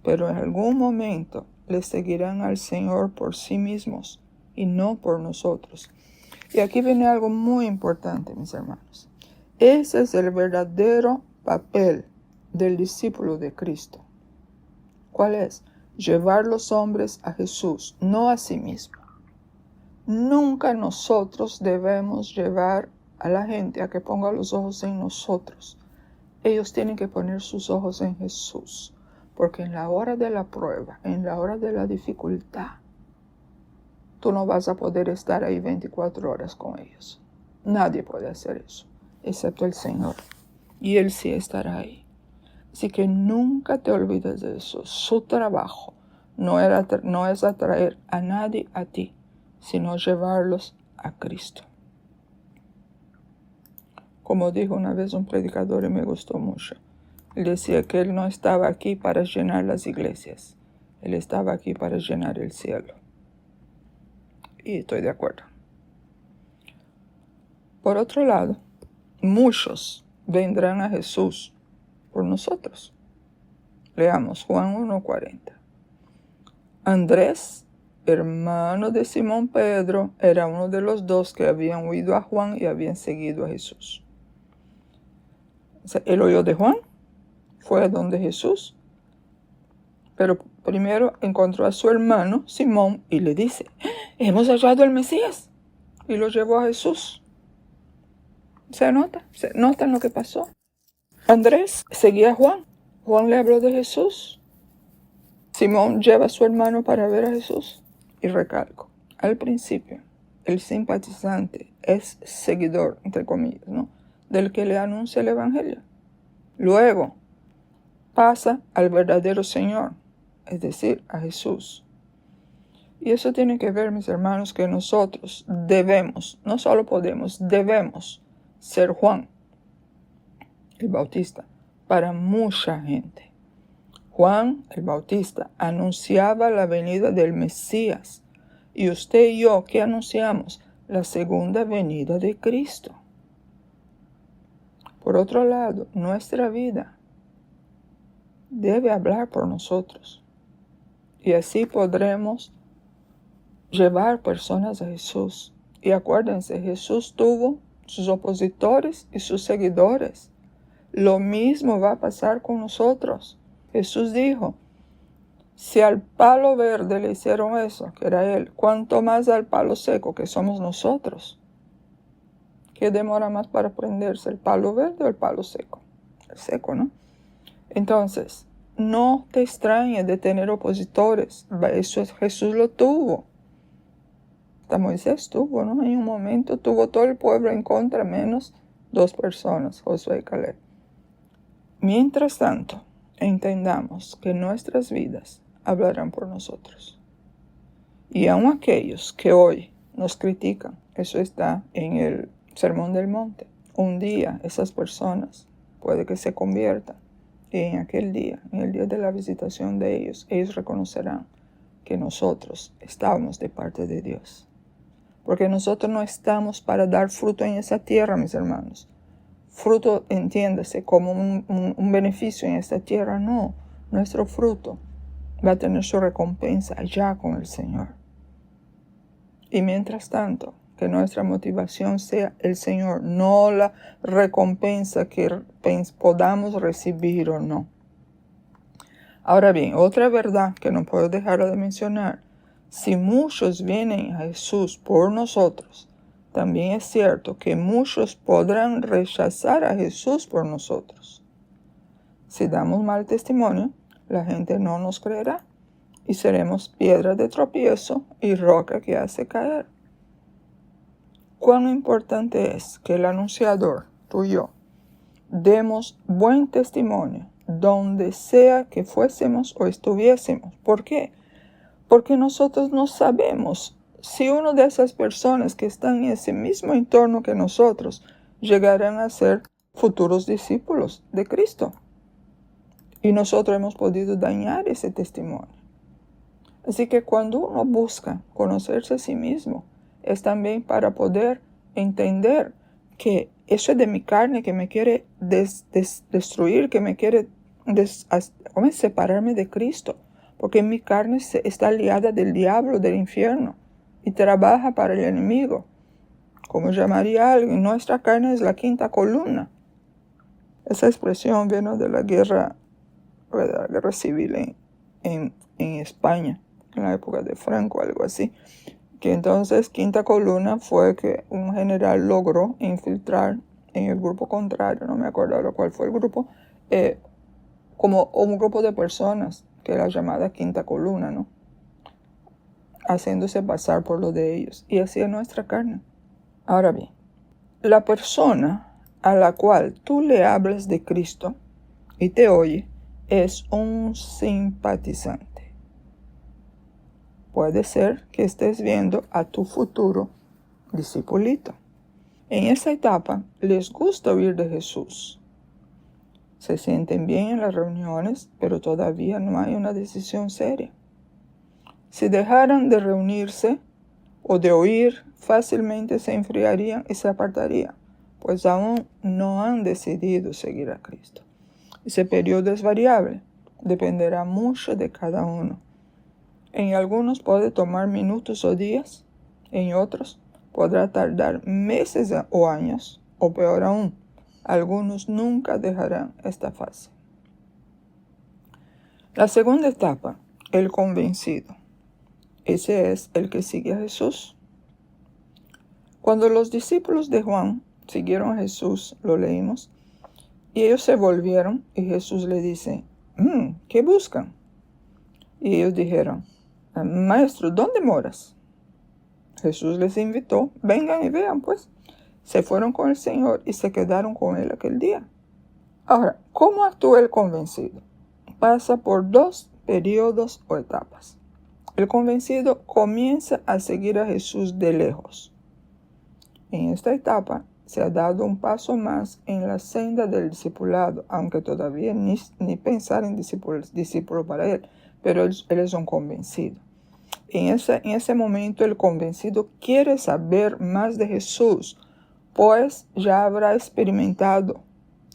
pero en algún momento les seguirán al Señor por sí mismos y no por nosotros. Y aquí viene algo muy importante, mis hermanos. Ese es el verdadero papel del discípulo de Cristo. ¿Cuál es? Llevar los hombres a Jesús, no a sí mismo. Nunca nosotros debemos llevar a la gente a que ponga los ojos en nosotros. Ellos tienen que poner sus ojos en Jesús, porque en la hora de la prueba, en la hora de la dificultad, tú no vas a poder estar ahí 24 horas con ellos. Nadie puede hacer eso, excepto el Señor. Y Él sí estará ahí. Así que nunca te olvides de eso. Su trabajo no es atraer a nadie a ti, sino llevarlos a Cristo. Como dijo una vez un predicador y me gustó mucho. Él decía que Él no estaba aquí para llenar las iglesias. Él estaba aquí para llenar el cielo. Y estoy de acuerdo. Por otro lado, muchos vendrán a Jesús por nosotros. Leamos Juan 1:40. Andrés, hermano de Simón Pedro, era uno de los 2 que habían oído a Juan y habían seguido a Jesús. O sea, él oyó de Juan, fue a donde Jesús, pero primero encontró a su hermano Simón y le dice, hemos hallado al Mesías, y lo llevó a Jesús. ¿Se nota lo que pasó? Andrés seguía a Juan. Juan le habló de Jesús. Simón lleva a su hermano para ver a Jesús. Y recalco, al principio, el simpatizante es seguidor, entre comillas, ¿no?, del que le anuncia el Evangelio. Luego, pasa al verdadero Señor, es decir, a Jesús. Y eso tiene que ver, mis hermanos, que nosotros debemos, no solo podemos, debemos ser Juan el Bautista para mucha gente. Juan el Bautista anunciaba la venida del Mesías. Y usted y yo, ¿qué anunciamos? La segunda venida de Cristo. Por otro lado, nuestra vida debe hablar por nosotros. Y así podremos llevar personas a Jesús. Y acuérdense, Jesús tuvo sus opositores y sus seguidores. Lo mismo va a pasar con nosotros. Jesús dijo, si al palo verde le hicieron eso, que era Él, ¿cuánto más al palo seco, que somos nosotros? ¿Qué demora más para prenderse, el palo verde o el palo seco? El seco, ¿no? Entonces, no te extrañes de tener opositores. Eso Jesús lo tuvo. Hasta Moisés tuvo, ¿no? En un momento tuvo todo el pueblo en contra, menos 2 personas, Josué y Caleb. Mientras tanto, entendamos que nuestras vidas hablarán por nosotros. Y aun aquellos que hoy nos critican, eso está en el Sermón del Monte. Un día esas personas puede que se conviertan. Y en aquel día, en el día de la visitación de ellos reconocerán que nosotros estábamos de parte de Dios. porque nosotros no estamos para dar fruto en esa tierra, mis hermanos. Fruto, entiéndase, como un beneficio en esta tierra, no. Nuestro fruto va a tener su recompensa allá con el Señor. Y mientras tanto, que nuestra motivación sea el Señor, no la recompensa que podamos recibir o no. Ahora bien, otra verdad que no puedo dejar de mencionar: si muchos vienen a Jesús por nosotros, también es cierto que muchos podrán rechazar a Jesús por nosotros. Si damos mal testimonio, la gente no nos creerá y seremos piedra de tropiezo y roca que hace caer. Cuán importante es que el anunciador, tú y yo, demos buen testimonio donde sea que fuésemos o estuviésemos. ¿Por qué? Porque nosotros no sabemos si una de esas personas que están en ese mismo entorno que nosotros llegarán a ser futuros discípulos de Cristo. Y nosotros hemos podido dañar ese testimonio. Así que cuando uno busca conocerse a sí mismo, es también para poder entender que eso es de mi carne que me quiere destruir, que me quiere separarme de Cristo, porque mi carne está aliada del diablo, del infierno, y trabaja para el enemigo. Como llamaría alguien, nuestra carne es la quinta columna. Esa expresión viene de la guerra civil en España, en la época de Franco, algo así. Que entonces quinta columna fue que un general logró infiltrar en el grupo contrario, no me acuerdo ahora cuál fue el grupo, como un grupo de personas, que era llamada quinta columna, ¿no? Haciéndose pasar por lo de ellos. Y así es nuestra carne. Ahora bien, la persona a la cual tú le hablas de Cristo y te oye es un simpatizante. Puede ser que estés viendo a tu futuro discipulito. En esa etapa les gusta oír de Jesús. Se sienten bien en las reuniones, pero todavía no hay una decisión seria. Si dejaran de reunirse o de oír, fácilmente se enfriarían y se apartarían, pues aún no han decidido seguir a Cristo. Ese periodo es variable, dependerá mucho de cada uno. En algunos puede tomar minutos o días, en otros podrá tardar meses o años, o peor aún, algunos nunca dejarán esta fase. La segunda etapa, el convencido. Ese es el que sigue a Jesús. Cuando los discípulos de Juan siguieron a Jesús, lo leímos, y ellos se volvieron y Jesús le dice: ¿qué buscan? Y ellos dijeron: Maestro, ¿dónde moras? Jesús les invitó: vengan y vean pues. Se fueron con el Señor y se quedaron con él aquel día. Ahora, ¿cómo actúa el convencido? Pasa por dos periodos o etapas. El convencido comienza a seguir a Jesús de lejos. En esta etapa se ha dado un paso más en la senda del discipulado, aunque todavía ni pensar en discípulo para él, pero él es un convencido. En ese momento el convencido quiere saber más de Jesús, pues ya habrá experimentado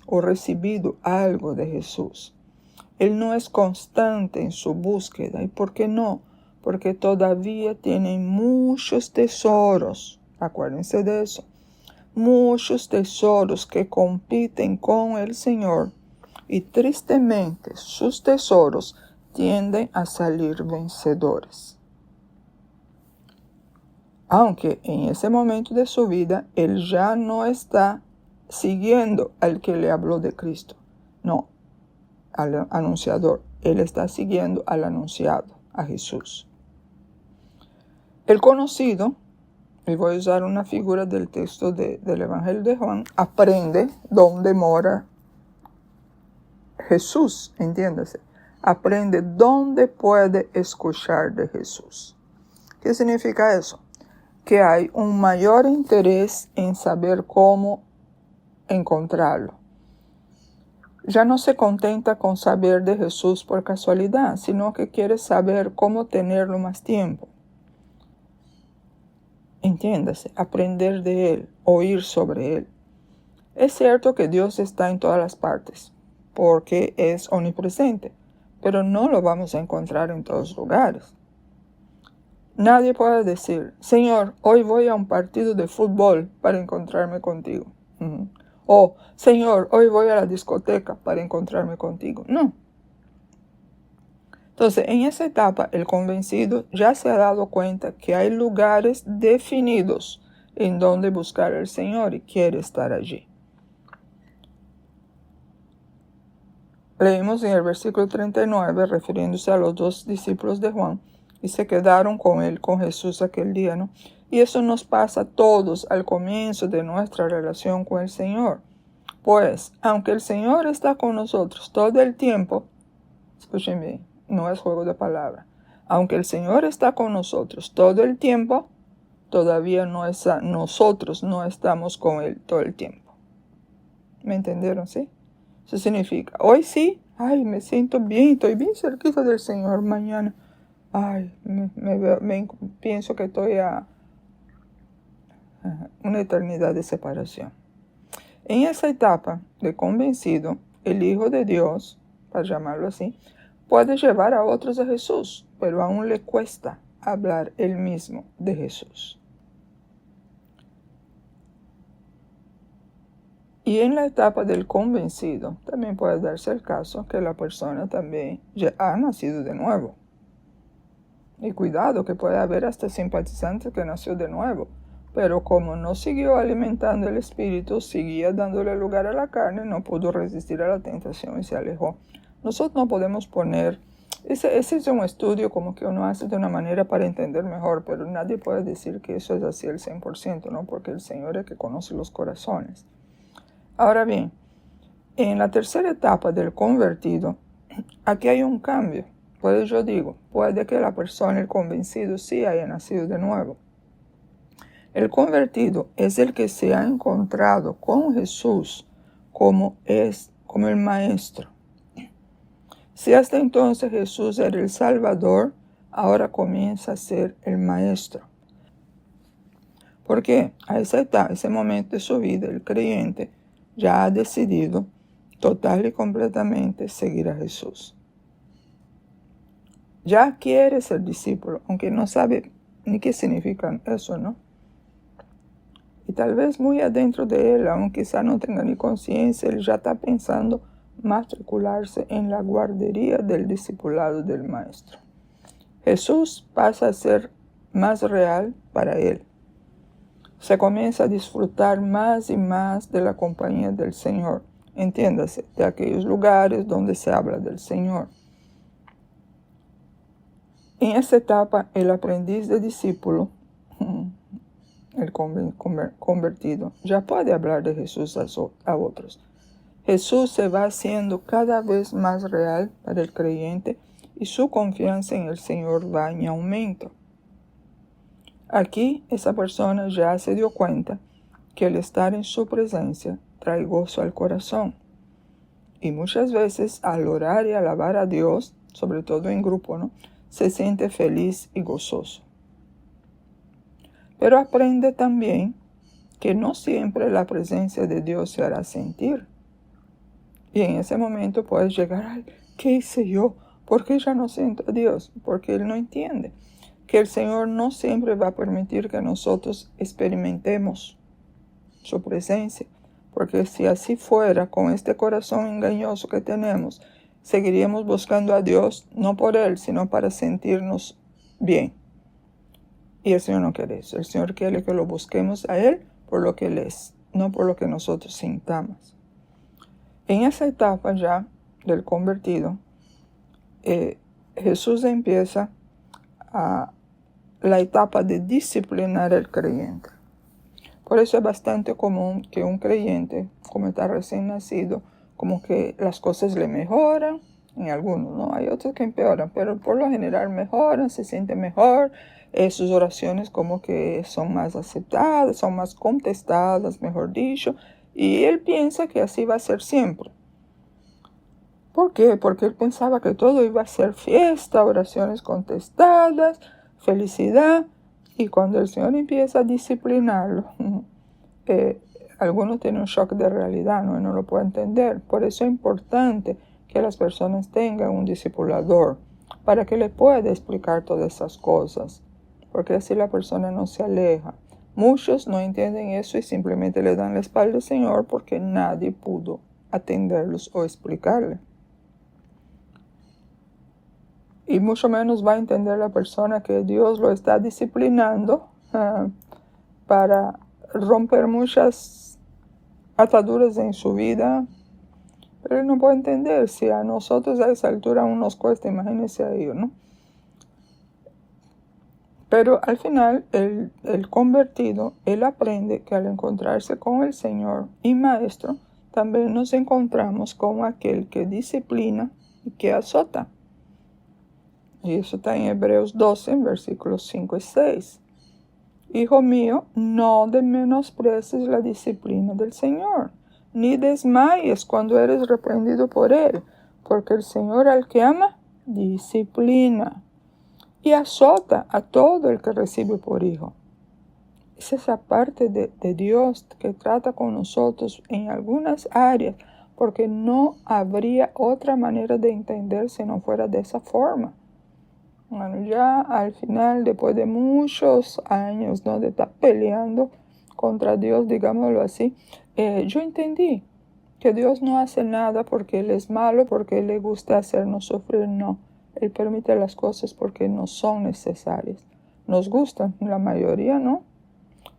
o recibido algo de Jesús. Él no es constante en su búsqueda. ¿Y por qué no? Porque todavía tiene muchos tesoros. Acuérdense de eso. Muchos tesoros que compiten con el Señor. Y tristemente sus tesoros tienden a salir vencedores. Aunque en ese momento de su vida, él ya no está siguiendo al que le habló de Cristo. No, al anunciador. Él está siguiendo al anunciado, a Jesús. El conocido, y voy a usar una figura del texto del Evangelio de Juan, aprende dónde mora Jesús, entiéndase. Aprende dónde puede escuchar de Jesús. ¿Qué significa eso? Que hay un mayor interés en saber cómo encontrarlo. Ya no se contenta con saber de Jesús por casualidad, sino que quiere saber cómo tenerlo más tiempo. entiéndase, aprender de Él, oír sobre Él. Es cierto que Dios está en todas las partes, porque es omnipresente, pero no lo vamos a encontrar en todos lugares. Nadie puede decir, Señor, hoy voy a un partido de fútbol para encontrarme contigo. O, Señor, hoy voy a la discoteca para encontrarme contigo. No. Entonces, en esa etapa, el convencido ya se ha dado cuenta que hay lugares definidos en donde buscar al Señor y quiere estar allí. Leímos en el versículo 39, refiriéndose a los 2 discípulos de Juan, y se quedaron con Jesús aquel día, ¿no? Y eso nos pasa a todos al comienzo de nuestra relación con el Señor. Pues, aunque el Señor está con nosotros todo el tiempo, escuchen bien, no es juego de palabras, aunque el Señor está con nosotros todo el tiempo, todavía nosotros no estamos con Él todo el tiempo. ¿Me entendieron, sí? Eso significa, hoy sí, me siento bien, estoy bien cerquita del Señor. Mañana, pienso que estoy a una eternidad de separación. En esa etapa de convencido, el Hijo de Dios, para llamarlo así, puede llevar a otros a Jesús, pero aún le cuesta hablar él mismo de Jesús. Y en la etapa del convencido, también puede darse el caso que la persona también ya ha nacido de nuevo. Y cuidado, que puede haber hasta simpatizantes que nació de nuevo, pero como no siguió alimentando el espíritu, seguía dándole lugar a la carne, no pudo resistir a la tentación y se alejó. Nosotros no podemos poner, ese es un estudio como que uno hace de una manera para entender mejor, pero nadie puede decir que eso es así al 100%, ¿no? Porque el Señor es el que conoce los corazones. Ahora bien, en la tercera etapa del convertido, aquí hay un cambio. Puede que la persona, el convencido, sí haya nacido de nuevo. El convertido es el que se ha encontrado con Jesús como el Maestro. Si hasta entonces Jesús era el Salvador, ahora comienza a ser el Maestro. Porque a ese momento de su vida, el creyente ya ha decidido total y completamente seguir a Jesús. Ya quiere ser discípulo, aunque no sabe ni qué significa eso, ¿no? Y tal vez muy adentro de él, aunque quizá no tenga ni conciencia, él ya está pensando matricularse en la guardería del discipulado del Maestro. Jesús pasa a ser más real para él. Se comienza a disfrutar más y más de la compañía del Señor. Entiéndase, de aquellos lugares donde se habla del Señor. En esta etapa, el aprendiz de discípulo, el convertido, ya puede hablar de Jesús a otros. Jesús se va haciendo cada vez más real para el creyente y su confianza en el Señor va en aumento. Aquí esa persona ya se dio cuenta que el estar en su presencia trae gozo al corazón. Y muchas veces al orar y alabar a Dios, sobre todo en grupo, ¿no?, se siente feliz y gozoso. Pero aprende también que no siempre la presencia de Dios se hará sentir. Y en ese momento puedes llegar, ¿qué hice yo? ¿Por qué ya no siento a Dios? Porque Él no entiende que el Señor no siempre va a permitir que nosotros experimentemos su presencia. Porque si así fuera, con este corazón engañoso que tenemos, seguiríamos buscando a Dios, no por Él, sino para sentirnos bien. Y el Señor no quiere eso. El Señor quiere que lo busquemos a Él por lo que Él es, no por lo que nosotros sintamos. En esa etapa ya del convertido, Jesús empieza la etapa de disciplinar al creyente. Por eso es bastante común que un creyente, como está recién nacido, como que las cosas le mejoran, en algunos, ¿no? Hay otros que empeoran, pero por lo general mejoran, se siente mejor, sus oraciones como que son más aceptadas, son más contestadas, mejor dicho, y él piensa que así va a ser siempre. ¿Por qué? Porque él pensaba que todo iba a ser fiesta, oraciones contestadas, felicidad, Y cuando el Señor empieza a disciplinarlo, algunos tienen un shock de realidad, ¿no? Y no lo pueden entender. Por eso es importante que las personas tengan un discipulador para que le pueda explicar todas esas cosas, porque así la persona no se aleja. Muchos no entienden eso y simplemente le dan la espalda al Señor porque nadie pudo atenderlos o explicarle. Y mucho menos va a entender la persona que Dios lo está disciplinando para romper muchas ataduras en su vida. Pero él no puede entender. Si a nosotros a esa altura aún nos cuesta, imagínense a ellos, ¿no? Pero al final, el convertido, él aprende que al encontrarse con el Señor y Maestro, también nos encontramos con aquel que disciplina y que azota. Y eso está en Hebreos 12, versículos 5 y 6. Hijo mío, no menosprecies la disciplina del Señor, ni desmayes cuando eres reprendido por Él, porque el Señor al que ama, disciplina y azota a todo el que recibe por hijo. Es esa parte de Dios que trata con nosotros en algunas áreas, porque no habría otra manera de entender si no fuera de esa forma. Bueno, ya al final, después de muchos años, ¿no?, de estar peleando contra Dios, digámoslo así, yo entendí que Dios no hace nada porque Él es malo, porque Él le gusta hacernos sufrir, no. Él permite las cosas porque no son necesarias. Nos gustan, la mayoría no,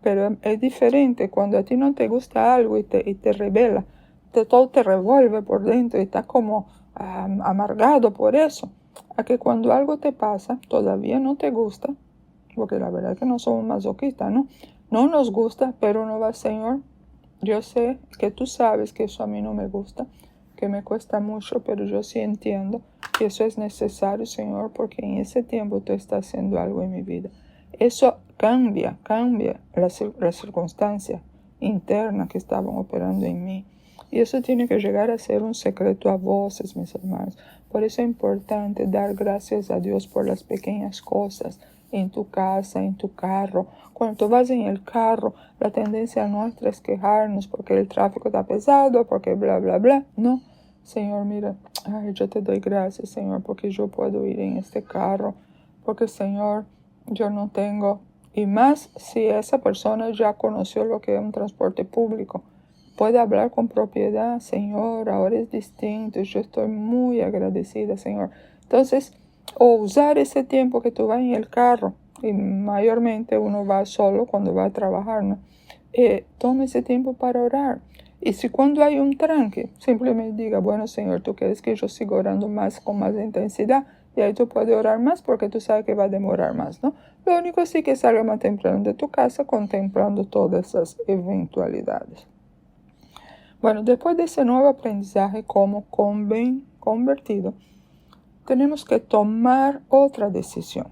pero es diferente cuando a ti no te gusta algo y te revela, todo te revuelve por dentro y estás como amargado por eso. A que cuando algo te pasa, todavía no te gusta, porque la verdad es que no somos masoquistas, ¿no? No nos gusta, pero no va, Señor, yo sé que tú sabes que eso a mí no me gusta, que me cuesta mucho, pero yo sí entiendo que eso es necesario, Señor, porque en ese tiempo tú estás haciendo algo en mi vida. Eso cambia la circunstancia interna que estaban operando en mí. Y eso tiene que llegar a ser un secreto a voces, mis hermanos. Por eso es importante dar gracias a Dios por las pequeñas cosas en tu casa, en tu carro. Cuando tú vas en el carro, la tendencia nuestra es quejarnos porque el tráfico está pesado, porque bla, bla, bla. No, Señor, mira, yo te doy gracias, Señor, porque yo puedo ir en este carro. Porque, Señor, yo no tengo. Y más si esa persona ya conoció lo que es un transporte público. Puede hablar con propiedad, Señor, ahora es distinto, yo estoy muy agradecida, Señor. Entonces, o usar ese tiempo que tú vas en el carro, y mayormente uno va solo cuando va a trabajar, ¿no? Tome ese tiempo para orar. Y si cuando hay un tranque, simplemente diga, bueno, Señor, tú quieres que yo siga orando más, con más intensidad, y ahí tú puedes orar más porque tú sabes que va a demorar más, ¿no? Lo único sí que salga más temprano de tu casa contemplando todas esas eventualidades. Bueno, después de ese nuevo aprendizaje como convertido, tenemos que tomar otra decisión.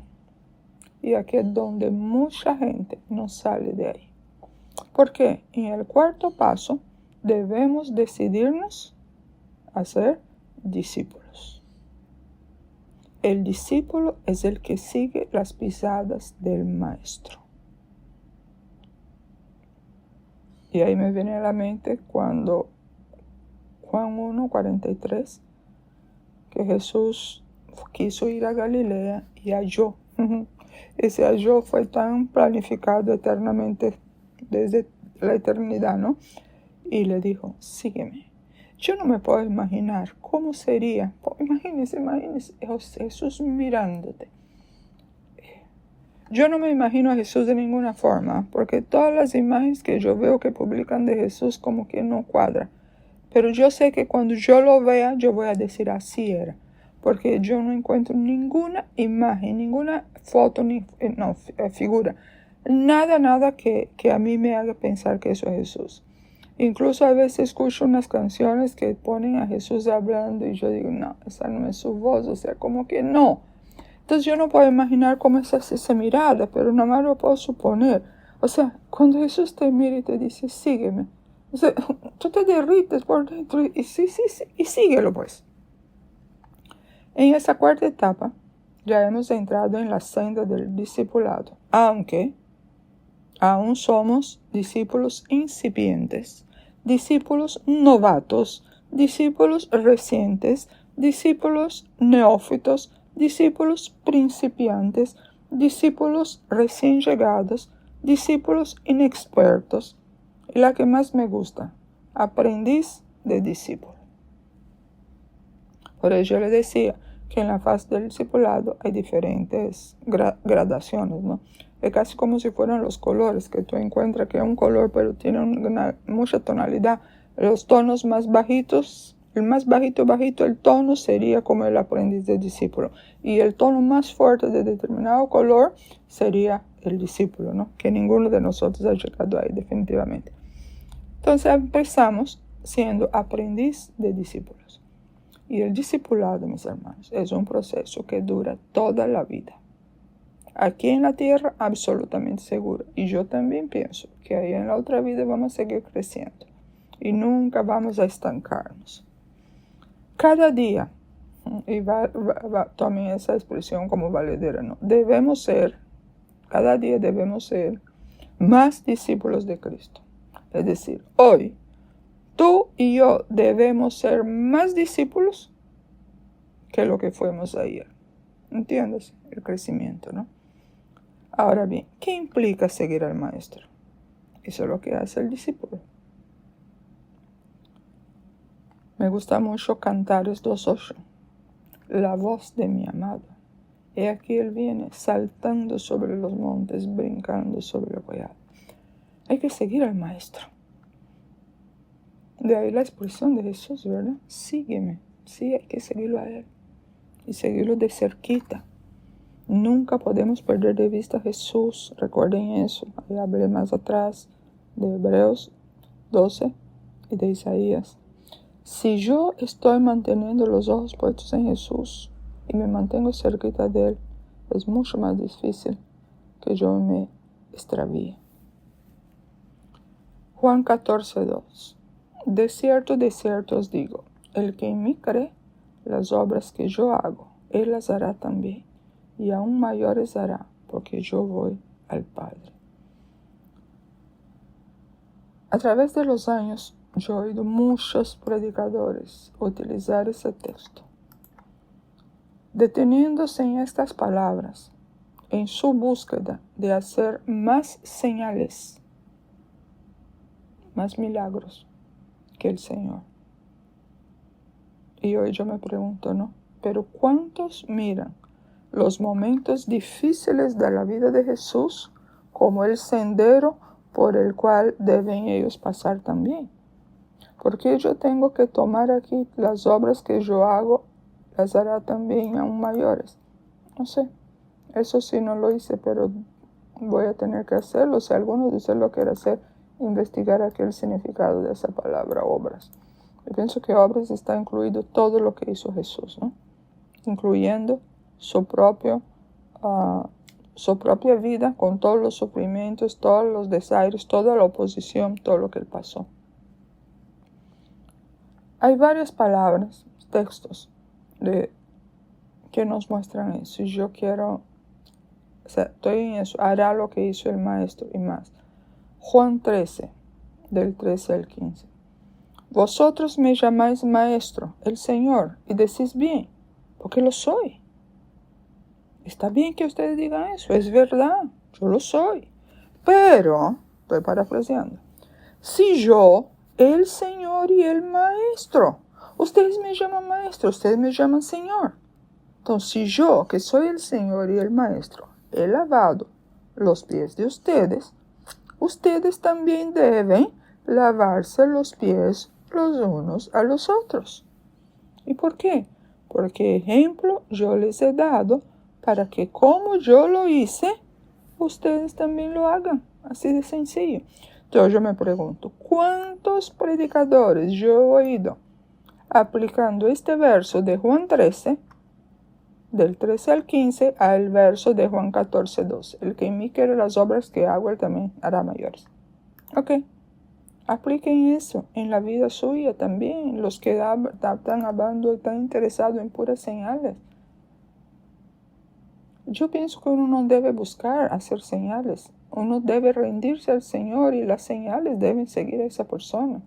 Y aquí es donde mucha gente no sale de ahí. Porque en el cuarto paso debemos decidirnos a ser discípulos. El discípulo es el que sigue las pisadas del maestro. Y ahí me viene a la mente cuando Juan 1:43, que Jesús quiso ir a Galilea y halló. Ese halló fue tan planificado eternamente desde la eternidad, ¿no? Y le dijo, sígueme. Yo no me puedo imaginar cómo sería. Imagínense Jesús mirándote. Yo no me imagino a Jesús de ninguna forma, porque todas las imágenes que yo veo que publican de Jesús como que no cuadra. Pero yo sé que cuando yo lo vea, yo voy a decir así era. Porque yo no encuentro ninguna imagen, ninguna foto, figura. Nada que a mí me haga pensar que eso es Jesús. Incluso a veces escucho unas canciones que ponen a Jesús hablando y yo digo, no, esa no es su voz, o sea, como que no. Entonces yo no puedo imaginar cómo es esa mirada, pero nada más lo puedo suponer. O sea, cuando Jesús te mira y te dice, sígueme, o sea, tú te derrites por dentro y sí, y síguelo pues. En esa cuarta etapa, ya hemos entrado en la senda del discipulado, aunque aún somos discípulos incipientes, discípulos novatos, discípulos recientes, discípulos neófitos, discípulos principiantes, discípulos recién llegados, discípulos inexpertos. Y la que más me gusta, aprendiz de discípulo. Por eso yo le decía que en la fase del discipulado hay diferentes gradaciones, ¿no? Es casi como si fueran los colores, que tú encuentras que es un color pero tiene mucha tonalidad. Los tonos más bajitos, el más bajito, el tono sería como el aprendiz de discípulo. Y el tono más fuerte de determinado color sería el discípulo, ¿no? Que ninguno de nosotros ha llegado ahí definitivamente. Entonces empezamos siendo aprendiz de discípulos. Y el discipulado, mis hermanos, es un proceso que dura toda la vida. Aquí en la tierra, absolutamente seguro. Y yo también pienso que ahí en la otra vida vamos a seguir creciendo. Y nunca vamos a estancarnos. Cada día, y tomen esa expresión como valedera, ¿no? Cada día debemos ser más discípulos de Cristo. Es decir, hoy, tú y yo debemos ser más discípulos que lo que fuimos ayer. ¿Entiendes? El crecimiento, ¿no? Ahora bien, ¿qué implica seguir al maestro? Eso es lo que hace el discípulo. Me gusta mucho Cantares 2:8. La voz de mi amado. He aquí él viene, saltando sobre los montes, brincando sobre el collado. Hay que seguir al maestro. De ahí la expresión de Jesús, ¿verdad? Sígueme. Sí, hay que seguirlo a él. Y seguirlo de cerquita. Nunca podemos perder de vista a Jesús. Recuerden eso. Ahí hablé más atrás de Hebreos 12 y de Isaías. Si yo estoy manteniendo los ojos puestos en Jesús y me mantengo cerquita de él, es mucho más difícil que yo me extravíe. Juan 14:2. De cierto os digo, el que en mí cree, las obras que yo hago, él las hará también, y aún mayores hará, porque yo voy al Padre. A través de los años, yo he oído muchos predicadores utilizar ese texto, deteniéndose en estas palabras, en su búsqueda de hacer más señales, más milagros que el Señor. Y hoy yo me pregunto, ¿no? Pero ¿cuántos miran los momentos difíciles de la vida de Jesús como el sendero por el cual deben ellos pasar también? Porque yo tengo que tomar aquí las obras que yo hago, las hará también aún mayores. No sé, eso sí no lo hice, pero voy a tener que hacerlo. Si alguno de ustedes lo quiere hacer, investigar aquí el significado de esa palabra, obras. Yo pienso que obras está incluido todo lo que hizo Jesús, ¿no? Incluyendo su propia vida con todos los sufrimientos, todos los desaires, toda la oposición, todo lo que él pasó. Hay varias palabras, textos que nos muestran eso. Y yo quiero, estoy en eso, hará lo que hizo el maestro y más. Juan 13, del 13 al 15. Vosotros me llamáis maestro, el Señor, y decís bien, porque lo soy. Está bien que ustedes digan eso, es verdad, yo lo soy. Pero, estoy parafraseando, si yo, el Señor y el Maestro, ustedes me llaman Maestro, ustedes me llaman Señor. Entonces, si yo, que soy el Señor y el Maestro, he lavado los pies de ustedes, ustedes también deben lavarse los pies los unos a los otros. ¿Y por qué? Porque ejemplo yo les he dado para que como yo lo hice, ustedes también lo hagan. Así de sencillo. Entonces yo me pregunto, ¿cuántos predicadores yo he oído aplicando este verso de Juan 13, del 13 al 15, al verso de Juan 14:12? El que en mí quiere las obras que hago, él también hará mayores. Ok. Apliquen eso en la vida suya también, los que están hablando, están interesados en puras señales. Yo pienso que uno no debe buscar hacer señales. Uno debe rendirse al Señor y las señales deben seguir a esa persona.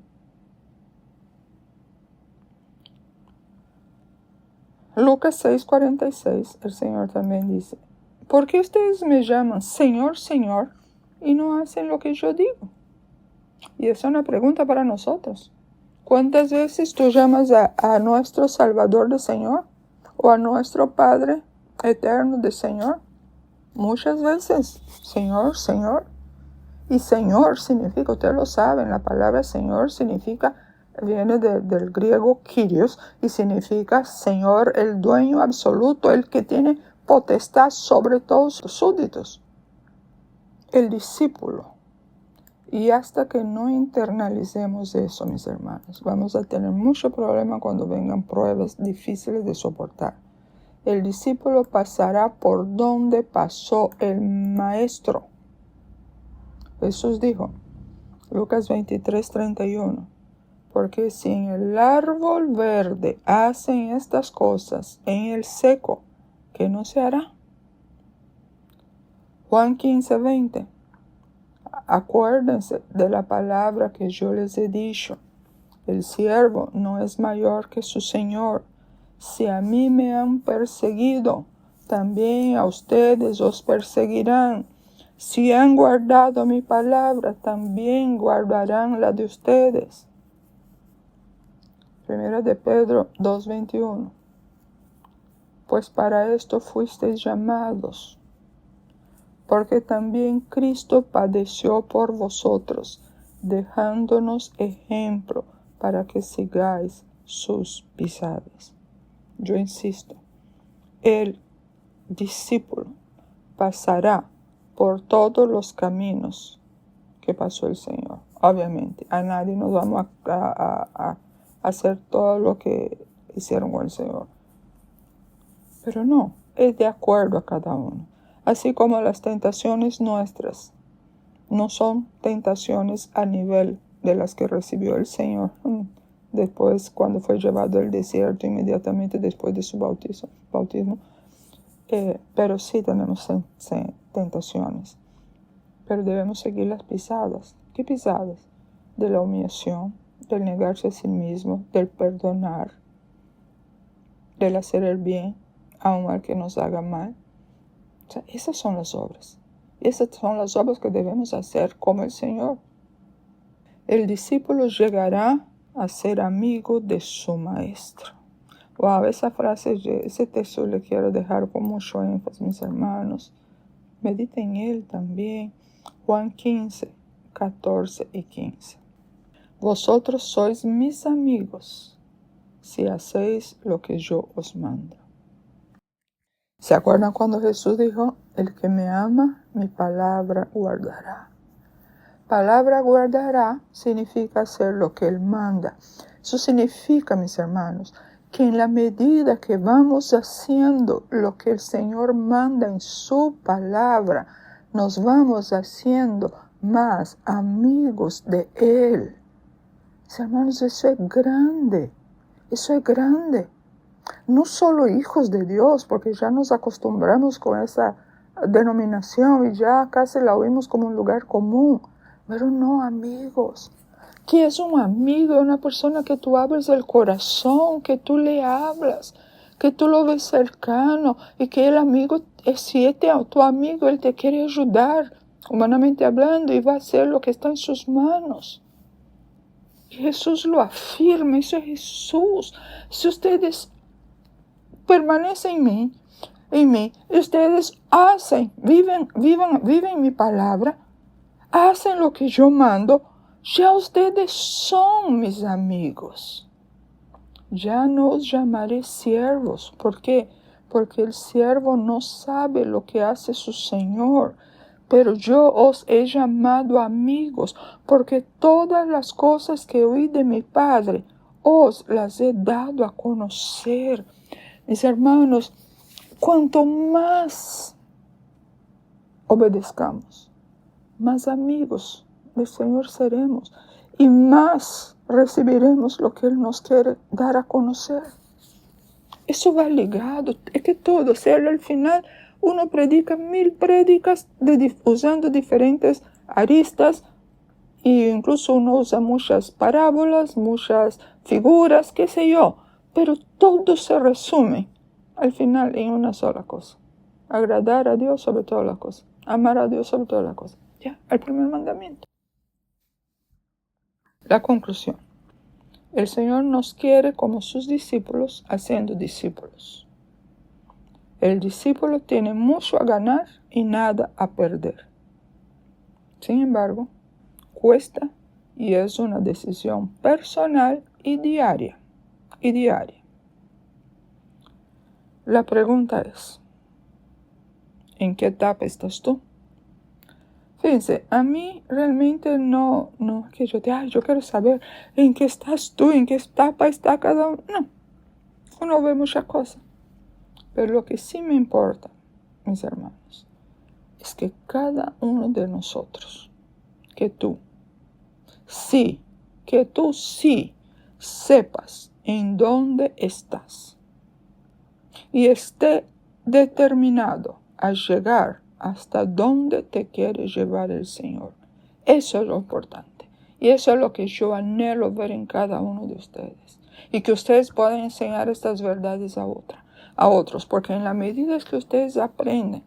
Lucas 6:46, el Señor también dice, ¿por qué ustedes me llaman Señor, Señor, y no hacen lo que yo digo? Y esa es una pregunta para nosotros. ¿Cuántas veces tú llamas a nuestro Salvador de Señor? ¿O a nuestro Padre eterno de Señor? Muchas veces, Señor, Señor. Y Señor significa, ustedes lo saben, la palabra Señor viene del griego Kyrios y significa Señor, el dueño absoluto, el que tiene potestad sobre todos sus súbditos. El discípulo. Y hasta que no internalicemos eso, mis hermanos, vamos a tener mucho problema cuando vengan pruebas difíciles de soportar. El discípulo pasará por donde pasó el maestro. Jesús dijo, Lucas 23:31, porque si en el árbol verde hacen estas cosas, en el seco, ¿qué no se hará? Juan 15:20, acuérdense de la palabra que yo les he dicho, el siervo no es mayor que su Señor. Si a mí me han perseguido, también a ustedes os perseguirán. Si han guardado mi palabra, también guardarán la de ustedes. Primera de Pedro 2:21. Pues para esto fuisteis llamados, porque también Cristo padeció por vosotros, dejándonos ejemplo para que sigáis sus pisadas. Yo insisto, el discípulo pasará por todos los caminos que pasó el Señor. Obviamente, a nadie nos vamos a hacer todo lo que hicieron con el Señor. Pero no, es de acuerdo a cada uno. Así como las tentaciones nuestras no son tentaciones a nivel de las que recibió el Señor después cuando fue llevado al desierto inmediatamente después de su bautismo. Pero sí tenemos tentaciones. Pero debemos seguir las pisadas. ¿Qué pisadas? De la humillación, del negarse a sí mismo, del perdonar, del hacer el bien, aun al que nos haga mal. O sea, esas son las obras. Esas son las obras que debemos hacer como el Señor. El discípulo llegará a ser amigo de su maestro. Wow, esa frase, ese texto le quiero dejar con mucho énfasis, mis hermanos. Mediten en él también. Juan 15, 14 y 15. Vosotros sois mis amigos si hacéis lo que yo os mando. ¿Se acuerdan cuando Jesús dijo, el que me ama, mi palabra guardará? Palabra guardará significa hacer lo que Él manda. Eso significa, mis hermanos, que en la medida que vamos haciendo lo que el Señor manda en su palabra, nos vamos haciendo más amigos de Él. Mis hermanos, eso es grande. Eso es grande. No solo hijos de Dios, porque ya nos acostumbramos con esa denominación y ya casi la oímos como un lugar común. Pero no, amigos. ¿Qué es un amigo? Una persona que tú abres el corazón, que tú le hablas, que tú lo ves cercano y que el amigo, si es tu amigo, él te quiere ayudar, humanamente hablando, y va a hacer lo que está en sus manos. Y Jesús lo afirma, eso es Jesús. Si ustedes permanecen en mí, ustedes viven mi palabra, hacen lo que yo mando, ya ustedes son mis amigos. Ya no os llamaré siervos. ¿Por qué? Porque el siervo no sabe lo que hace su Señor. Pero yo os he llamado amigos, porque todas las cosas que oí de mi Padre os las he dado a conocer. Mis hermanos, cuanto más obedezcamos, más amigos del Señor seremos y más recibiremos lo que Él nos quiere dar a conocer. Eso va ligado, es que todo, o sea, al final uno predica 1000 prédicas usando diferentes aristas, e incluso uno usa muchas parábolas, muchas figuras, qué sé yo, pero todo se resume al final en una sola cosa: agradar a Dios sobre todas las cosas, amar a Dios sobre todas las cosas. Ya, el primer mandamiento. La conclusión: el Señor nos quiere como sus discípulos, haciendo discípulos. El discípulo tiene mucho a ganar y nada a perder. Sin embargo, cuesta, y es una decisión personal y diaria. La pregunta es: ¿en qué etapa estás tú? Fíjense, a mí realmente no es que yo diga, yo quiero saber en qué estás tú, en qué etapa está cada uno. No, uno ve muchas cosas. Pero lo que sí me importa, mis hermanos, es que cada uno de nosotros, que tú sí sepas en dónde estás y esté determinado a llegar hasta donde te quiere llevar el Señor. Eso es lo importante. Y eso es lo que yo anhelo ver en cada uno de ustedes. Y que ustedes puedan enseñar estas verdades a otros. Porque en la medida que ustedes aprenden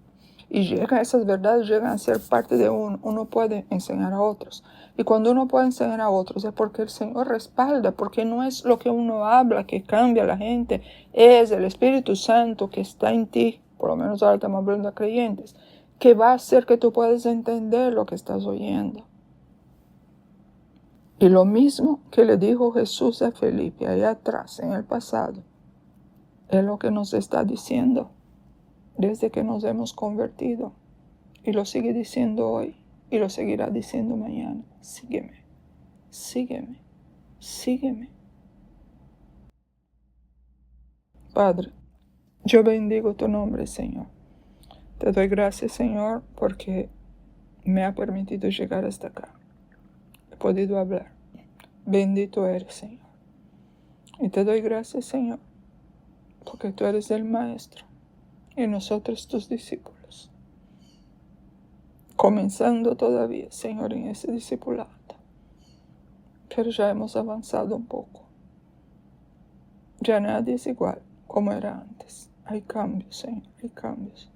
y esas verdades llegan a ser parte de uno puede enseñar a otros. Y cuando uno puede enseñar a otros es porque el Señor respalda, porque no es lo que uno habla que cambia a la gente, es el Espíritu Santo que está en ti, por lo menos ahora estamos hablando a creyentes, que va a hacer que tú puedas entender lo que estás oyendo. Y lo mismo que le dijo Jesús a Felipe allá atrás, en el pasado, es lo que nos está diciendo desde que nos hemos convertido. Y lo sigue diciendo hoy y lo seguirá diciendo mañana: sígueme, sígueme, sígueme. Padre, yo bendigo tu nombre, Señor. Te doy gracias, Señor, porque me ha permitido llegar hasta acá. He podido hablar. Bendito eres, Señor. Y te doy gracias, Señor, porque tú eres el Maestro y nosotros tus discípulos. Comenzando todavía, Señor, en ese discipulado. Pero ya hemos avanzado un poco. Ya nadie es igual como era antes. Hay cambios, Señor, hay cambios.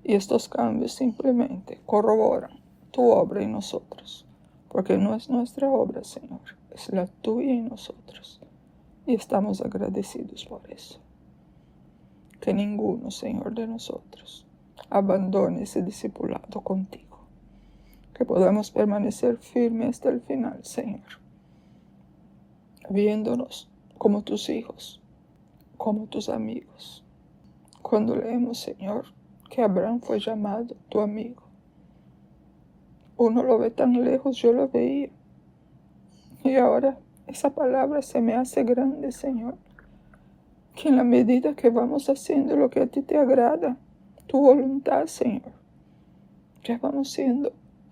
Y estos cambios simplemente corroboran tu obra en nosotros. Porque no es nuestra obra, Señor, es la tuya en nosotros. Y estamos agradecidos por eso. Que ninguno, Señor, de nosotros abandone ese discipulado contigo. Que podamos permanecer firmes hasta el final, Señor. Viéndonos como tus hijos, como tus amigos. Cuando leemos, Señor, que Abraham fue llamado tu amigo, uno lo ve tan lejos, yo lo veía. Y ahora esa palabra se me hace grande, Señor. Que en la medida que vamos haciendo lo que a ti te agrada, tu voluntad, Señor, ya vamos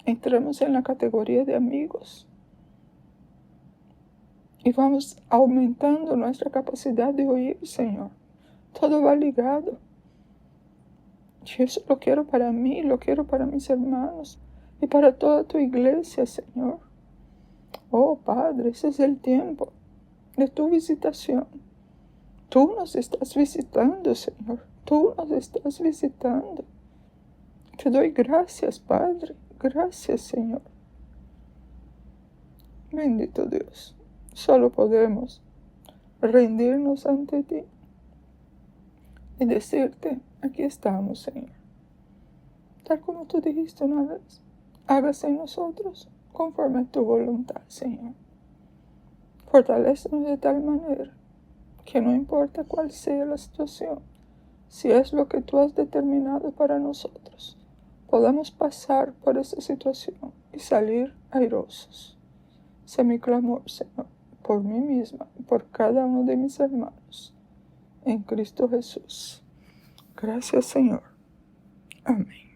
entramos en la categoría de amigos. Y vamos aumentando nuestra capacidad de oír, Señor. Todo va ligado. Y eso lo quiero para mí, lo quiero para mis hermanos y para toda tu iglesia, Señor. Oh, Padre, ese es el tiempo de tu visitación. Tú nos estás visitando, Señor. Tú nos estás visitando. Te doy gracias, Padre. Gracias, Señor. Bendito Dios. Solo podemos rendirnos ante ti y decirte: aquí estamos, Señor. Tal como tú dijiste una vez, hágase en nosotros conforme a tu voluntad, Señor. Fortalécenos de tal manera que no importa cuál sea la situación, si es lo que tú has determinado para nosotros, podamos pasar por esa situación y salir airosos. Sé mi clamor, Señor, por mí misma, por cada uno de mis hermanos, en Cristo Jesús. Gracias, Señor. Amén.